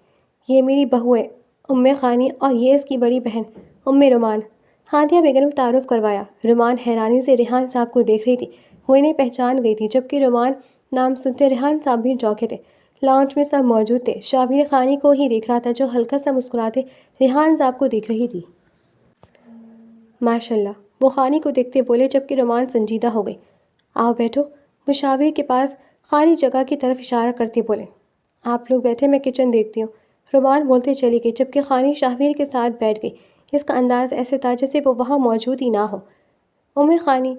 یہ میری بہو ہے خانی، اور یہ اس کی بڑی بہن رومان۔ ہادیہ بیگم نے تعارف کروایا۔ رومان حیرانی سے ریحان صاحب کو دیکھ رہی تھی۔ وہ انہیں پہچان گئی تھی، جبکہ رومان نام سنتے ریحان صاحب بھی چونکے تھے۔ لاؤنج میں سب موجود تھے۔ شاہویر خانی کو ہی دیکھ رہا تھا، جو ہلکا سا مسکراتے ریحان صاحب کو دیکھ رہی تھی۔ ماشاءاللہ، وہ خانی کو دیکھتے بولے، جبکہ رومان سنجیدہ ہو گئی۔ آؤ بیٹھو۔ وہ شاہویر کے پاس خالی جگہ کی طرف اشارہ کرتے بولے، آپ لوگ بیٹھے، میں کچن دیکھتی ہوں۔ رومان بولتے چلی گئی، جبکہ خانی شاہویر کے ساتھ بیٹھ گئی۔ اس کا انداز ایسے تھا جیسے وہ وہاں موجود ہی نہ ہو۔ خانی،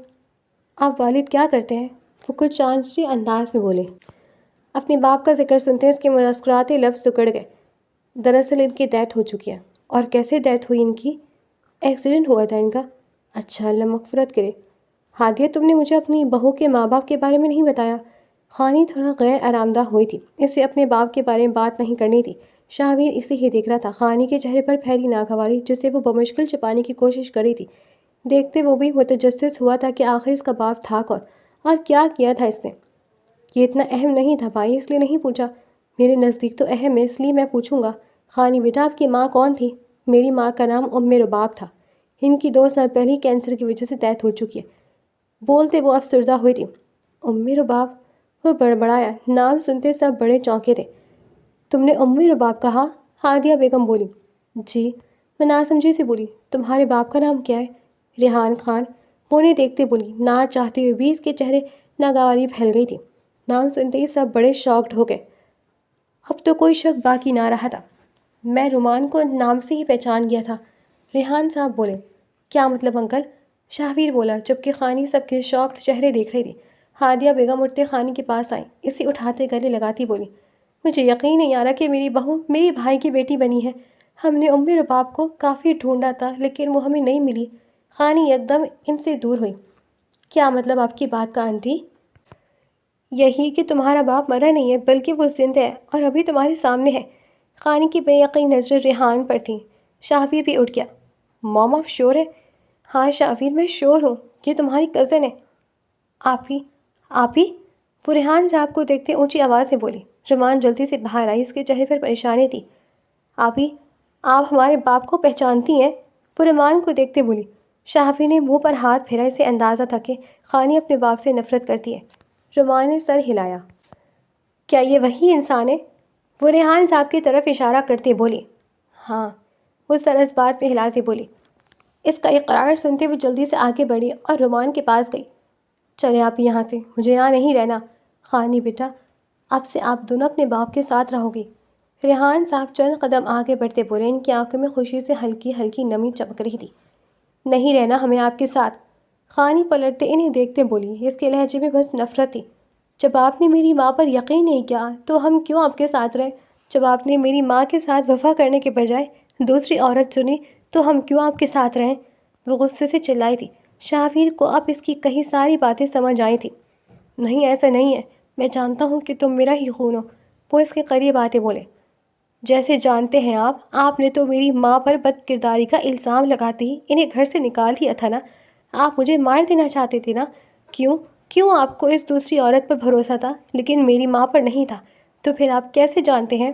آپ والد کیا کرتے ہیں؟ وہ کچھ چانچی انداز میں بولے۔ اپنے باپ کا ذکر سنتے اس کے مسکراتے لفظ سکڑ گئے۔ دراصل ان کی ڈیتھ ہو چکی ہے۔ اور کیسے ڈیتھ ہوئی ان کی؟ ایکسیڈنٹ ہوا تھا ان کا۔ اچھا، اللہ مغفرت کرے۔ ہادیہ، تم نے مجھے اپنی بہو کے ماں باپ کے بارے میں نہیں بتایا۔ خانی تھوڑا غیر آرام دہ ہوئی تھی، اسے اپنے باپ کے بارے میں بات نہیں کرنی تھی۔ شاہویر اسے ہی دیکھ رہا تھا۔ خانی کے چہرے پر پھیلی ناگواری، جسے وہ بمشکل چھپانے کی کوشش کر رہی تھی، دیکھتے وہ بھی متجسس ہوا تھا کہ آخر اس کا باپ تھا کون اور کیا کیا تھا اس نے۔ یہ اتنا اہم نہیں تھا بھائی، اس لیے نہیں پوچھا۔ میرے نزدیک تو اہم ہے، اس لیے میں پوچھوں گا۔ خانی بیٹا، آپ کی ماں کون تھی؟ میری ماں کا نام رباب تھا۔ ان کی 2 سال پہلے کینسر کی وجہ سے ڈیتھ ہو چکی ہے۔ بولتے وہ افسردہ ہوئی تھی۔ رباب؟ وہ بڑبڑایا۔ نام سنتے سب بڑے چونکے تھے۔ تم نے رباب کہا؟ ہادیہ بیگم بولی۔ جی۔ وہ ناسمجھی سے بولی، تمہارے باپ کا نام کیا ہے؟ ریحان خان۔ وہ انہیں دیکھتے بولی۔ نہ چاہتے ہوئے بھی اس کے چہرے ناگواری پھیل گئی تھی۔ نام سنتے ہی سب بڑے شاکڈ ہو گئے۔ اب تو کوئی شک باقی نہ رہا تھا۔ میں رومان کو نام سے ہی پہچان گیا تھا، ریحان صاحب بولے۔ کیا مطلب انکل؟ شاہویر بولا، جبکہ خانی سب کے شاکڈ چہرے دیکھ رہی تھی۔ ہادیہ بیگم اٹھتے خانی کے پاس آئیں، اسے اٹھاتے گلے لگاتی بولی، مجھے یقین نہیں آ رہا کہ میری بہو میری بھائی کی بیٹی بنی ہے۔ ہم نے رباب کو کافی ڈھونڈا تھا، لیکن وہ ہمیں نہیں ملی۔ خانی یکدم ان سے دور ہوئی۔ کیا مطلب آپ کی بات کا آنٹی؟ یہی کہ تمہارا باپ مرا نہیں ہے، بلکہ وہ زندہ ہے اور ابھی تمہارے سامنے ہے۔ خانی کی بے یقین نظریں ریحان پر تھیں۔ شاہویر بھی اٹھ گیا۔ موم، آپ شور ہے؟ ہاں شاہویر، میں شور ہوں، یہ تمہاری کزن ہے۔ آپ ہی؟ وہ ریحان صاحب کو دیکھتے اونچی آواز سے بولی۔ رومان جلدی سے باہر آئی، اس کے چہرے پر پریشانی تھی۔ آپ ہمارے باپ کو پہچانتی ہیں؟ وہ رومان کو دیکھتے بولی۔ شاہویر نے منہ پر ہاتھ پھیرا، اسے اندازہ تھا کہ خانی اپنے باپ سے نفرت کرتی ہے۔ رومان نے سر ہلایا۔ کیا یہ وہی انسان ہے؟ وہ ریحان صاحب کی طرف اشارہ کرتے بولی۔ ہاں، وہ سر اس بات پہ ہلاتے بولی۔ اس کا اقرار سنتے ہوئے جلدی سے آگے بڑھی اور رومان کے پاس گئی۔ چلے آپ یہاں سے، مجھے یہاں نہیں رہنا۔ خانی بیٹا، اب سے آپ دونوں اپنے باپ کے ساتھ رہو گی۔ ریحان صاحب چند قدم آگے بڑھتے بولے، ان کی آنکھوں میں خوشی سے ہلکی ہلکی نمی چمک رہی تھی۔ نہیں رہنا ہمیں آپ کے ساتھ۔ خانی پلٹتے انہیں دیکھتے بولی، اس کے لہجے میں بس نفرت تھی۔ جب آپ نے میری ماں پر یقین نہیں کیا تو ہم کیوں آپ کے ساتھ رہے؟ جب آپ نے میری ماں کے ساتھ وفا کرنے کے بجائے دوسری عورت چنی تو ہم کیوں آپ کے ساتھ رہیں؟ وہ غصے سے چلائی تھی۔ شاہویر کو اب اس کی کئی ساری باتیں سمجھ آئی تھیں۔ نہیں، ایسا نہیں ہے، میں جانتا ہوں کہ تم میرا ہی خون ہو۔ وہ اس کے قریب آتے بولے، جیسے جانتے ہیں آپ نے تو میری ماں پر بد کرداری کا الزام لگاتے ہی انہیں گھر سے نکال دیا تھا نا۔ آپ مجھے مار دینا چاہتے تھے نا۔ کیوں آپ کو اس دوسری عورت پر بھروسہ تھا لیکن میری ماں پر نہیں تھا؟ تو پھر آپ کیسے جانتے ہیں؟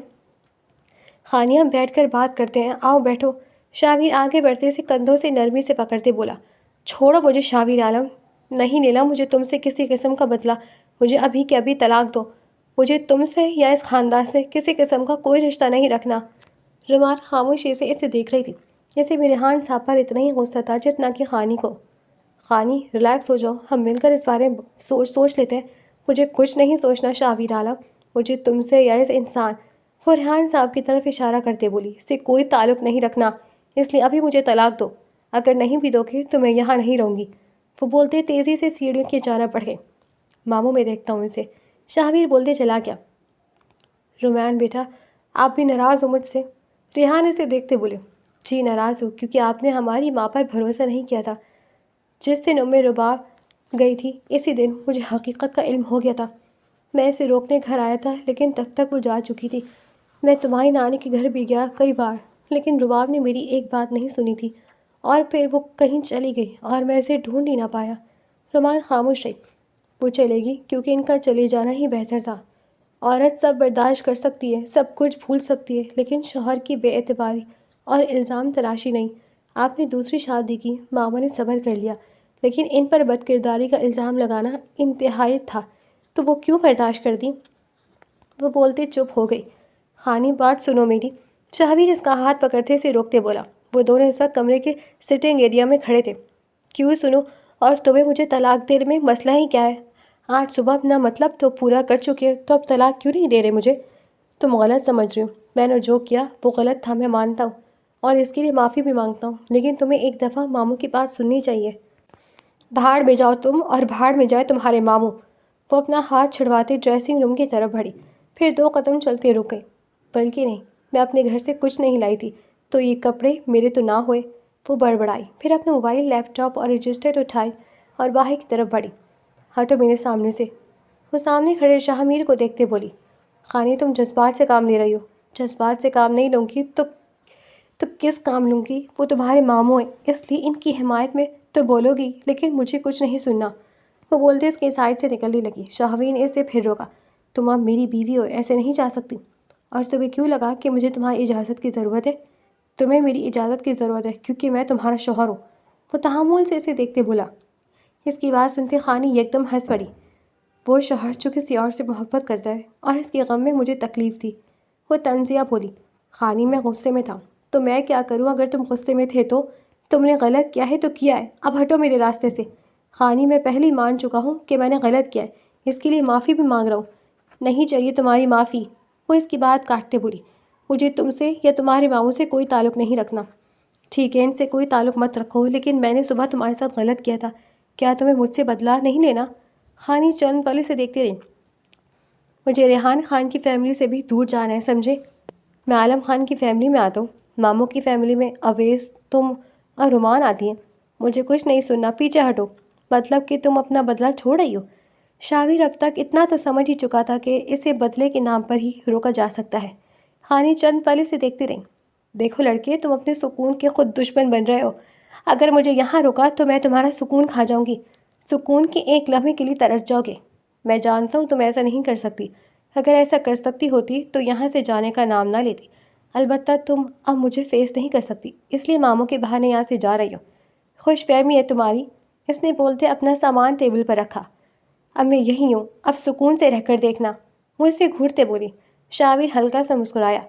خانی، ہم بیٹھ کر بات کرتے ہیں، آؤ بیٹھو۔ شاہویر آگے بڑھتے سے کندھوں سے نرمی سے پکڑتے بولا، چھوڑو مجھے شاہویر عالم۔ نہیں لینا مجھے تم سے کسی قسم کا بدلہ، مجھے ابھی کے ابھی طلاق دو۔ مجھے تم سے یا اس خاندان سے کسی قسم کا کوئی رشتہ نہیں رکھنا۔ رومان خاموشی سے اسے دیکھ رہی تھی، جیسے ریحان صاحب پر اتنا ہی غصہ تھا جتنا کہ خانی کو۔ خانی، ریلیکس ہو جاؤ، ہم مل کر اس بارے میں سوچ لیتے ہیں۔ مجھے کچھ نہیں سوچنا شاہویر عالم، مجھے تم سے یا اس انسان، وہ ریحان صاحب کی طرف اشارہ کرتے بولی، سے کوئی تعلق نہیں رکھنا، اس لیے ابھی مجھے طلاق دو۔ اگر نہیں بھی دو گے تو میں یہاں نہیں رہوں گی۔ وہ بولتے تیزی سے سیڑھیوں کی جانب بڑھے۔ ماموں، میں دیکھتا ہوں اسے، شاہویر بولتے چلا گیا۔ رومان بیٹا، آپ بھی ناراض ہو مجھ سے؟ ریحان اسے دیکھتے بولے، جی ناراض ہوں کیونکہ آپ نے ہماری ماں پر بھروسہ نہیں کیا تھا۔ جس دن رباب گئی تھی اسی دن مجھے حقیقت کا علم ہو گیا تھا۔ میں اسے روکنے گھر آیا تھا لیکن تب تک وہ جا چکی تھی۔ میں تمہاری نانی کے گھر بھی گیا کئی بار لیکن رباب نے میری ایک بات نہیں سنی تھی اور پھر وہ کہیں چلی گئی اور میں اسے ڈھونڈ ہی نہ پایا۔ رومان خاموش رہی۔ وہ چلے گی کیونکہ ان کا چلے جانا ہی بہتر تھا۔ عورت سب برداشت کر سکتی ہے، سب کچھ بھول سکتی ہے، لیکن شوہر کی بے اعتباری اور الزام تراشی نہیں۔ آپ نے دوسری شادی کی، ماما نے صبر کر لیا، لیکن ان پر بد کرداری کا الزام لگانا انتہائی تھا، تو وہ کیوں برداشت کر دی؟ وہ بولتے چپ ہو گئی۔ خانی بات سنو میری، شاہویر اس کا ہاتھ پکڑتے اسے روکتے بولا۔ وہ دونوں اس وقت کمرے کے سٹنگ ایریا میں کھڑے تھے۔ کیوں سنو، اور تمہیں مجھے طلاق دینے میں مسئلہ ہی کیا ہے؟ آج صبح اپنا مطلب تو پورا کر چکے تو اب طلاق کیوں نہیں دے رہے مجھے؟ تم غلط سمجھ رہی ہو، میں نے جو کیا وہ غلط تھا، میں مانتا ہوں اور اس کے لیے معافی بھی مانگتا ہوں، لیکن تمہیں ایک دفعہ ماموں کی بات سننی چاہیے۔ بھاڑ میں جاؤ تم اور بھاڑ میں جائے تمہارے ماموں۔ وہ اپنا ہاتھ چھڑواتے ڈریسنگ روم کی طرف بڑھی، پھر 2 قدم چلتے رک گئی۔ بلکہ نہیں، میں اپنے گھر سے کچھ نہیں لائی تھی، تو یہ کپڑے میرے تو نہ ہوئے۔ وہ بڑبڑائی، پھر اپنا موبائل، لیپ ٹاپ اور رجسٹر اٹھائی اور باہر کی طرف بڑھی۔ ہٹو میرے سامنے سے۔ وہ سامنے کھڑے شاہمیر کو دیکھتے بولی۔ خانی تم جذبات سے کام لے رہی ہو۔ جذبات سے کام نہیں لوں گی تو کس کام لوں گی؟ وہ تمہارے ماموں ہیں، اس لیے ان کی حمایت میں تو بولو گی، لیکن مجھے کچھ نہیں سننا۔ وہ بولتے اس کے سائڈ سے نکلنے لگی۔ شاہویر نے اسے پھر روکا۔ تم اب میری بیوی ہو، ایسے نہیں جا سکتی۔ اور تمہیں کیوں لگا کہ مجھے تمہاری اجازت کی ضرورت ہے؟ تمہیں میری اجازت کی ضرورت ہے کیونکہ میں تمہارا شوہر ہوں۔ وہ تحمل سے اسے دیکھتے بولا۔ اس کی بات سنتے خانی یکدم ہنس پڑی۔ وہ شوہر جو کسی اور سے محبت کرتا ہے اور اس کے غم میں مجھے تکلیف تھی۔ وہ طنزیہ بولی۔ خانی میں غصے میں تھا، تو میں کیا کروں؟ اگر تم غصے میں تھے تو تم نے غلط کیا ہے تو کیا ہے، اب ہٹو میرے راستے سے۔ خانی میں پہلے ہی مان چکا ہوں کہ میں نے غلط کیا ہے، اس کے لیے معافی بھی مانگ رہا ہوں۔ نہیں چاہیے تمہاری معافی، وہ اس کی بات کاٹتے بولی۔ مجھے تم سے یا تمہارے ماموں سے کوئی تعلق نہیں رکھنا۔ ٹھیک ہے، ان سے کوئی تعلق مت رکھو، لیکن میں نے صبح تمہارے ساتھ غلط کیا تھا، کیا تمہیں مجھ سے بدلہ نہیں لینا؟ خانی چند پل سے دیکھتے رہی۔ مجھے ریحان خان کی فیملی سے بھی دور جانا ہے، سمجھے؟ میں عالم خان کی فیملی میں آتا ہوں، ماموں کی فیملی میں اویس، تم اور رومان آتی ہیں۔ مجھے کچھ نہیں سننا، پیچھے ہٹو۔ مطلب کہ تم اپنا بدلہ چھوڑ رہی ہو؟ شاہویر اب تک اتنا تو سمجھ ہی چکا تھا کہ اسے بدلے کے نام پر ہی روکا جا سکتا ہے۔ خانی چند پل سے دیکھتی رہی۔ دیکھو لڑکے، تم اپنے سکون کے خود دشمن بن رہے ہو۔ اگر مجھے یہاں روکا تو میں تمہارا سکون کھا جاؤں گی، سکون کے ایک لمحے کے لیے ترس جاؤ گے۔ میں جانتا ہوں تم ایسا نہیں کر سکتی، اگر ایسا کر سکتی ہوتی تو یہاں سے جانے کا نام نہ لیتی۔ البتہ تم اب مجھے فیس نہیں کر سکتی، اس لیے ماموں کے بہانے یہاں سے جا رہی ہو۔ خوش فہمی ہے تمہاری، اس نے بولتے اپنا سامان ٹیبل پر رکھا۔ اب میں یہی ہوں، اب سکون سے رہ کر دیکھنا، وہ اسے گھورتے بولی۔ شاہویر ہلکا سا مسکرایا۔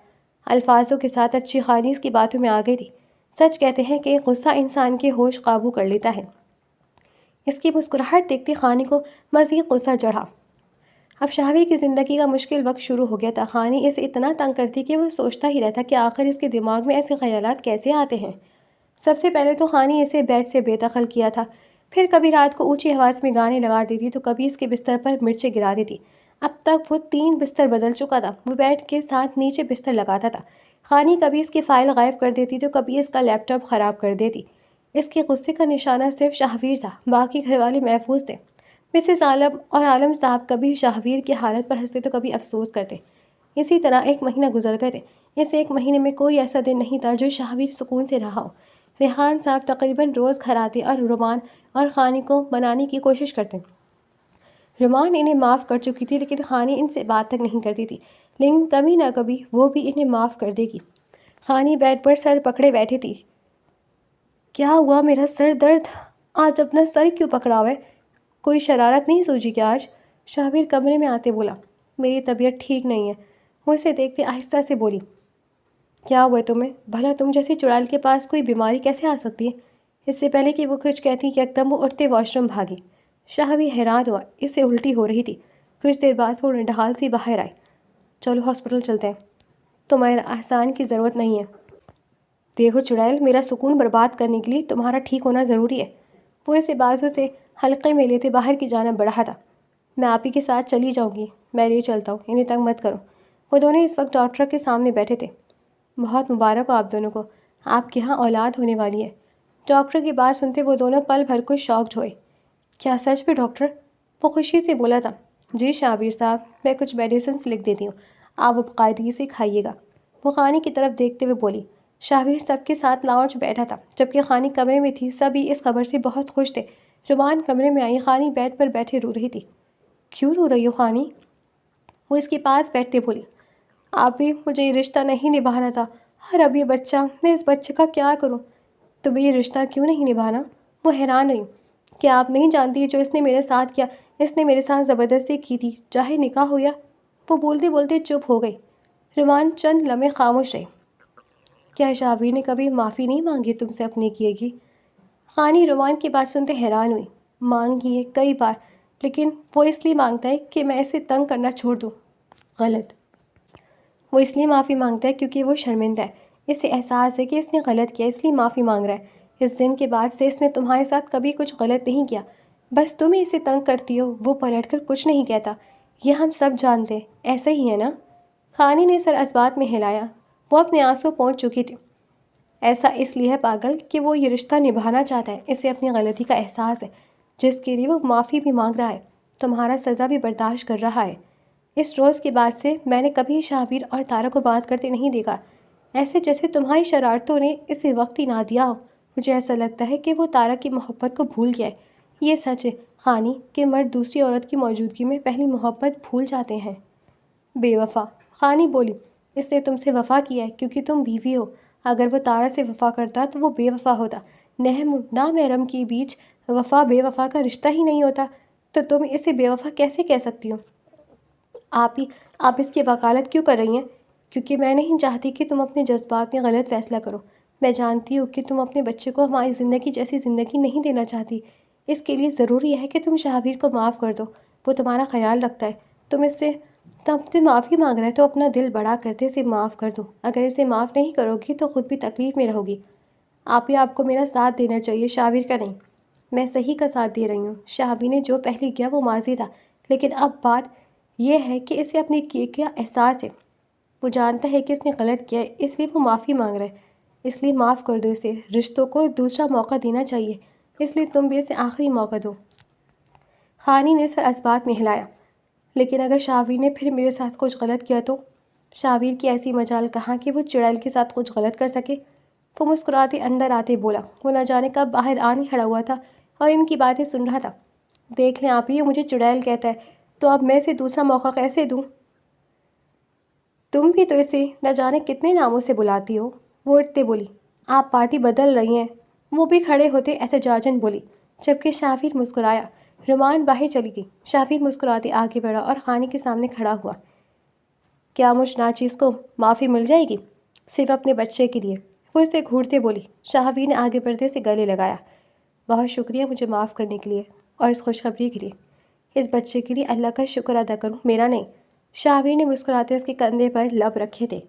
الفاظوں کے ساتھ اچھی خانی اس کی باتوں میں آ گئی تھی۔ سچ کہتے ہیں کہ غصہ انسان کے ہوش قابو کر لیتا ہے۔ اس کی مسکراہٹ دیکھتی خانی کو مزید غصہ چڑھا۔ اب شاہویر کی زندگی کا مشکل وقت شروع ہو گیا تھا۔ خانی اسے اتنا تنگ کرتی کہ وہ سوچتا ہی رہتا کہ آخر اس کے دماغ میں ایسے خیالات کیسے آتے ہیں۔ سب سے پہلے تو خانی اسے بیڈ سے بے دخل کیا تھا، پھر کبھی رات کو اونچی آواز میں گانے لگا دیتی تو کبھی اس کے بستر پر مرچیں گرا دیتی۔ اب تک وہ 3 بستر بدل چکا تھا۔ وہ بیڈ کے ساتھ نیچے بستر لگاتا تھا۔ خانی کبھی اس کی فائل غائب کر دیتی تو کبھی اس کا لیپ ٹاپ خراب کر دیتی۔ اس کے غصے کا نشانہ صرف شاہویر تھا، باقی گھر والے محفوظ تھے۔ مسز عالم اور عالم صاحب کبھی شاہویر کی حالت پر ہنستے تو کبھی افسوس کرتے۔ اسی طرح 1 مہینہ گزر گئے تھے۔ اس 1 مہینے میں کوئی ایسا دن نہیں تھا جو شاہویر سکون سے رہا ہو۔ ریحان صاحب تقریباً روز گھر آتے اور رومان اور خانی کو منانے کی کوشش کرتے۔ رومان انہیں معاف کر چکی تھی لیکن خانی ان سے بات تک نہیں کرتی تھی، لیکن کبھی نہ کبھی وہ بھی انہیں معاف کر دے گی۔ خانی بیڈ پر سر پکڑے بیٹھی تھی۔ کیا ہوا؟ میرا سر درد؟ آج اپنا سر کیوں پکڑا ہوا ہے؟ کوئی شرارت نہیں سوجی کیا آج؟ شاہویر کمرے میں آتے بولا۔ میری طبیعت ٹھیک نہیں ہے، وہ اسے دیکھتے آہستہ سے بولی۔ کیا ہوا ہے تمہیں؟ بھلا تم جیسی چڑیل کے پاس کوئی بیماری کیسے آ سکتی ہے؟ اس سے پہلے کہ وہ کچھ کہتی کہ یکدم وہ اٹھتے واش روم بھاگی۔ شاہویر حیران ہوا، اس سے الٹی ہو رہی تھی۔ کچھ دیر بعد وہ ڈھال سی باہر آئی۔ چلو ہاسپٹل چلتے ہیں، تمہارے احسان کی ضرورت نہیں ہے۔ دیکھو چڑیل، میرا سکون برباد کرنے کے لیے تمہارا ٹھیک ہونا ضروری ہے۔ وہ اسے بازو سے حلقے میں لیتے باہر کی جانب بڑھا تھا۔ میں آپ ہی کے ساتھ چلی جاؤں گی، میں لے چلتا ہوں، انہیں تنگ مت کرو۔ وہ دونوں اس وقت ڈاکٹر کے سامنے بیٹھے تھے۔ بہت مبارک ہو آپ دونوں کو، آپ کے یہاں اولاد ہونے والی ہے۔ ڈاکٹر کی بات سنتے وہ دونوں پل بھر کو شاکڈ ہوئے۔ کیا سچ میں ڈاکٹر؟ وہ خوشی سے بولا تھا۔ جی شابیر صاحب، میں کچھ میڈیسنس لکھ دیتی ہوں، آپ وہ باقاعدگی سے کھائیے گا۔ وہ خانی کی طرف دیکھتے ہوئے بولی۔ شابیر سب کے ساتھ لاؤنج بیٹھا تھا جبکہ خانی کمرے میں تھی۔ سبھی اس خبر سے بہت خوش تھے۔ رومان کمرے میں آئی۔ خانی بیڈ پر بیٹھے رو رہی تھی۔ کیوں رو رہی ہو خانی؟ وہ اس کے پاس بیٹھتے بولی۔ آپ بھی، مجھے یہ رشتہ نہیں نبھانا تھا، اور اب یہ بچہ، میں اس بچے کا کیا کروں؟ تمہیں یہ رشتہ کیوں نہیں نبھانا؟ وہ حیران ہوئی۔ کیا آپ نہیں جانتی جو اس نے میرے ساتھ کیا؟ اس نے میرے ساتھ زبردستی کی تھی، چاہے نکاح ہو یا… وہ بولتے بولتے چپ ہو گئی۔ رومان چند لمحے خاموش رہی۔ کیا شابیر نے کبھی معافی نہیں مانگی تم سے اپنے کیے کی؟ خانی رومان کی بات سنتے حیران ہوئی۔ مانگی ہے کئی بار، لیکن وہ اس لیے مانگتا ہے کہ میں اسے تنگ کرنا چھوڑ دوں۔ غلط۔ وہ اس لیے معافی مانگتا ہے کیونکہ وہ شرمندہ ہے۔ اسے احساس ہے کہ اس نے غلط کیا، اس لیے معافی مانگ رہا ہے۔ اس دن کے بعد سے اس نے تمہارے ساتھ کبھی کچھ غلط نہیں کیا، بس تم ہی اسے تنگ کرتی ہو۔ وہ پلٹ کر کچھ نہیں کہتا، یہ ہم سب جانتے ہیں، ایسا ہی ہے نا؟ خانی نے سر اسبات میں ہلایا۔ وہ اپنے آنسو پہنچ چکی تھی۔ ایسا اس لیے ہے پاگل کہ وہ یہ رشتہ نبھانا چاہتا ہے۔ اسے اپنی غلطی کا احساس ہے، جس کے لیے وہ معافی بھی مانگ رہا ہے، تمہارا سزا بھی برداشت کر رہا ہے۔ اس روز کے بعد سے میں نے کبھی شابیر اور تارا کو بات کرتے نہیں دیکھا، ایسے جیسے تمہاری شرارتوں نے اسے وقت ہی نہ دیا ہو۔ مجھے ایسا لگتا ہے کہ وہ تارا کی محبت کو بھول گیا ہے۔ یہ سچ ہے خانی کہ مرد دوسری عورت کی موجودگی میں پہلی محبت بھول جاتے ہیں۔ بے وفا، خانی بولی۔ اس نے تم سے وفا کیا ہے کیونکہ تم بیوی ہو۔ اگر وہ تارا سے وفا کرتا تو وہ بے وفا ہوتا۔ نامحرم کے بیچ وفا بے وفا کا رشتہ ہی نہیں ہوتا، تو تم اسے بے وفا کیسے کہہ سکتی ہو؟ آپ اس کی وکالت کیوں کر رہی ہیں؟ کیونکہ میں نہیں چاہتی کہ تم اپنے جذبات میں غلط فیصلہ کرو۔ میں جانتی ہوں کہ تم اپنے بچے کو ہماری زندگی جیسی زندگی نہیں دینا چاہتی۔ اس کے لیے ضروری ہے کہ تم شابیر کو معاف کر دو۔ وہ تمہارا خیال رکھتا ہے، تم معافی مانگ رہے تو اپنا دل بڑا کرتے اسے معاف کر دو۔ اگر اسے معاف نہیں کرو گی تو خود بھی تکلیف میں رہو گی۔ آپ کو میرا ساتھ دینا چاہیے، شابیر کا نہیں۔ میں صحیح کا ساتھ دے رہی ہوں۔ شابیر نے جو پہلے کیا وہ ماضی تھا، لیکن اب بات یہ ہے کہ اسے اپنے کیے کا احساس ہے۔ وہ جانتا ہے کہ اس نے غلط کیا ہے، اس لیے وہ معافی مانگ رہا ہے۔ اس لیے معاف کر دو اسے۔ رشتوں کو دوسرا موقع دینا چاہیے، اس لیے تم بھی اسے آخری موقع دو۔ خانی نے سر اسبات میں ہلایا۔ لیکن اگر شابیر نے پھر میرے ساتھ کچھ غلط کیا تو؟ شابیر کی ایسی مجال کہاں کہ وہ چڑیل کے ساتھ کچھ غلط کر سکے؟ وہ مسکراتے اندر آتے بولا۔ وہ نہ جانے کب باہر آنے کھڑا ہوا تھا اور ان کی باتیں سن رہا تھا۔ دیکھ لیں آپ، یہ مجھے چڑیل کہتا ہے، تو اب میں اسے دوسرا موقع کیسے دوں؟ تم بھی تو اسے نہ جانے کتنے ناموں سے بلاتی ہو۔ وہ اٹھتے بولی۔ آپ پارٹی بدل رہی ہیں۔ وہ بھی کھڑے ہوتے احتجاجاً بولی، جبکہ شابیر مسکرایا۔ رومان باہر چلی گئی۔ شابیر مسکراتے آگے بڑھا اور خانی کے سامنے کھڑا ہوا۔ کیا مجھ ناچیز کو معافی مل جائے گی؟ صرف اپنے بچے کے لیے، وہ اسے گھورتے بولی۔ شابیر نے آگے بڑھتے سے گلے لگایا۔ بہت شکریہ مجھے معاف کرنے کے لیے اور اس خوشخبری کے لیے۔ اس بچے کے لیے اللہ کا شکر ادا کروں، میرا نہیں۔ شابیر نے مسکراتے اس کے کندھے پر لب رکھے تھے۔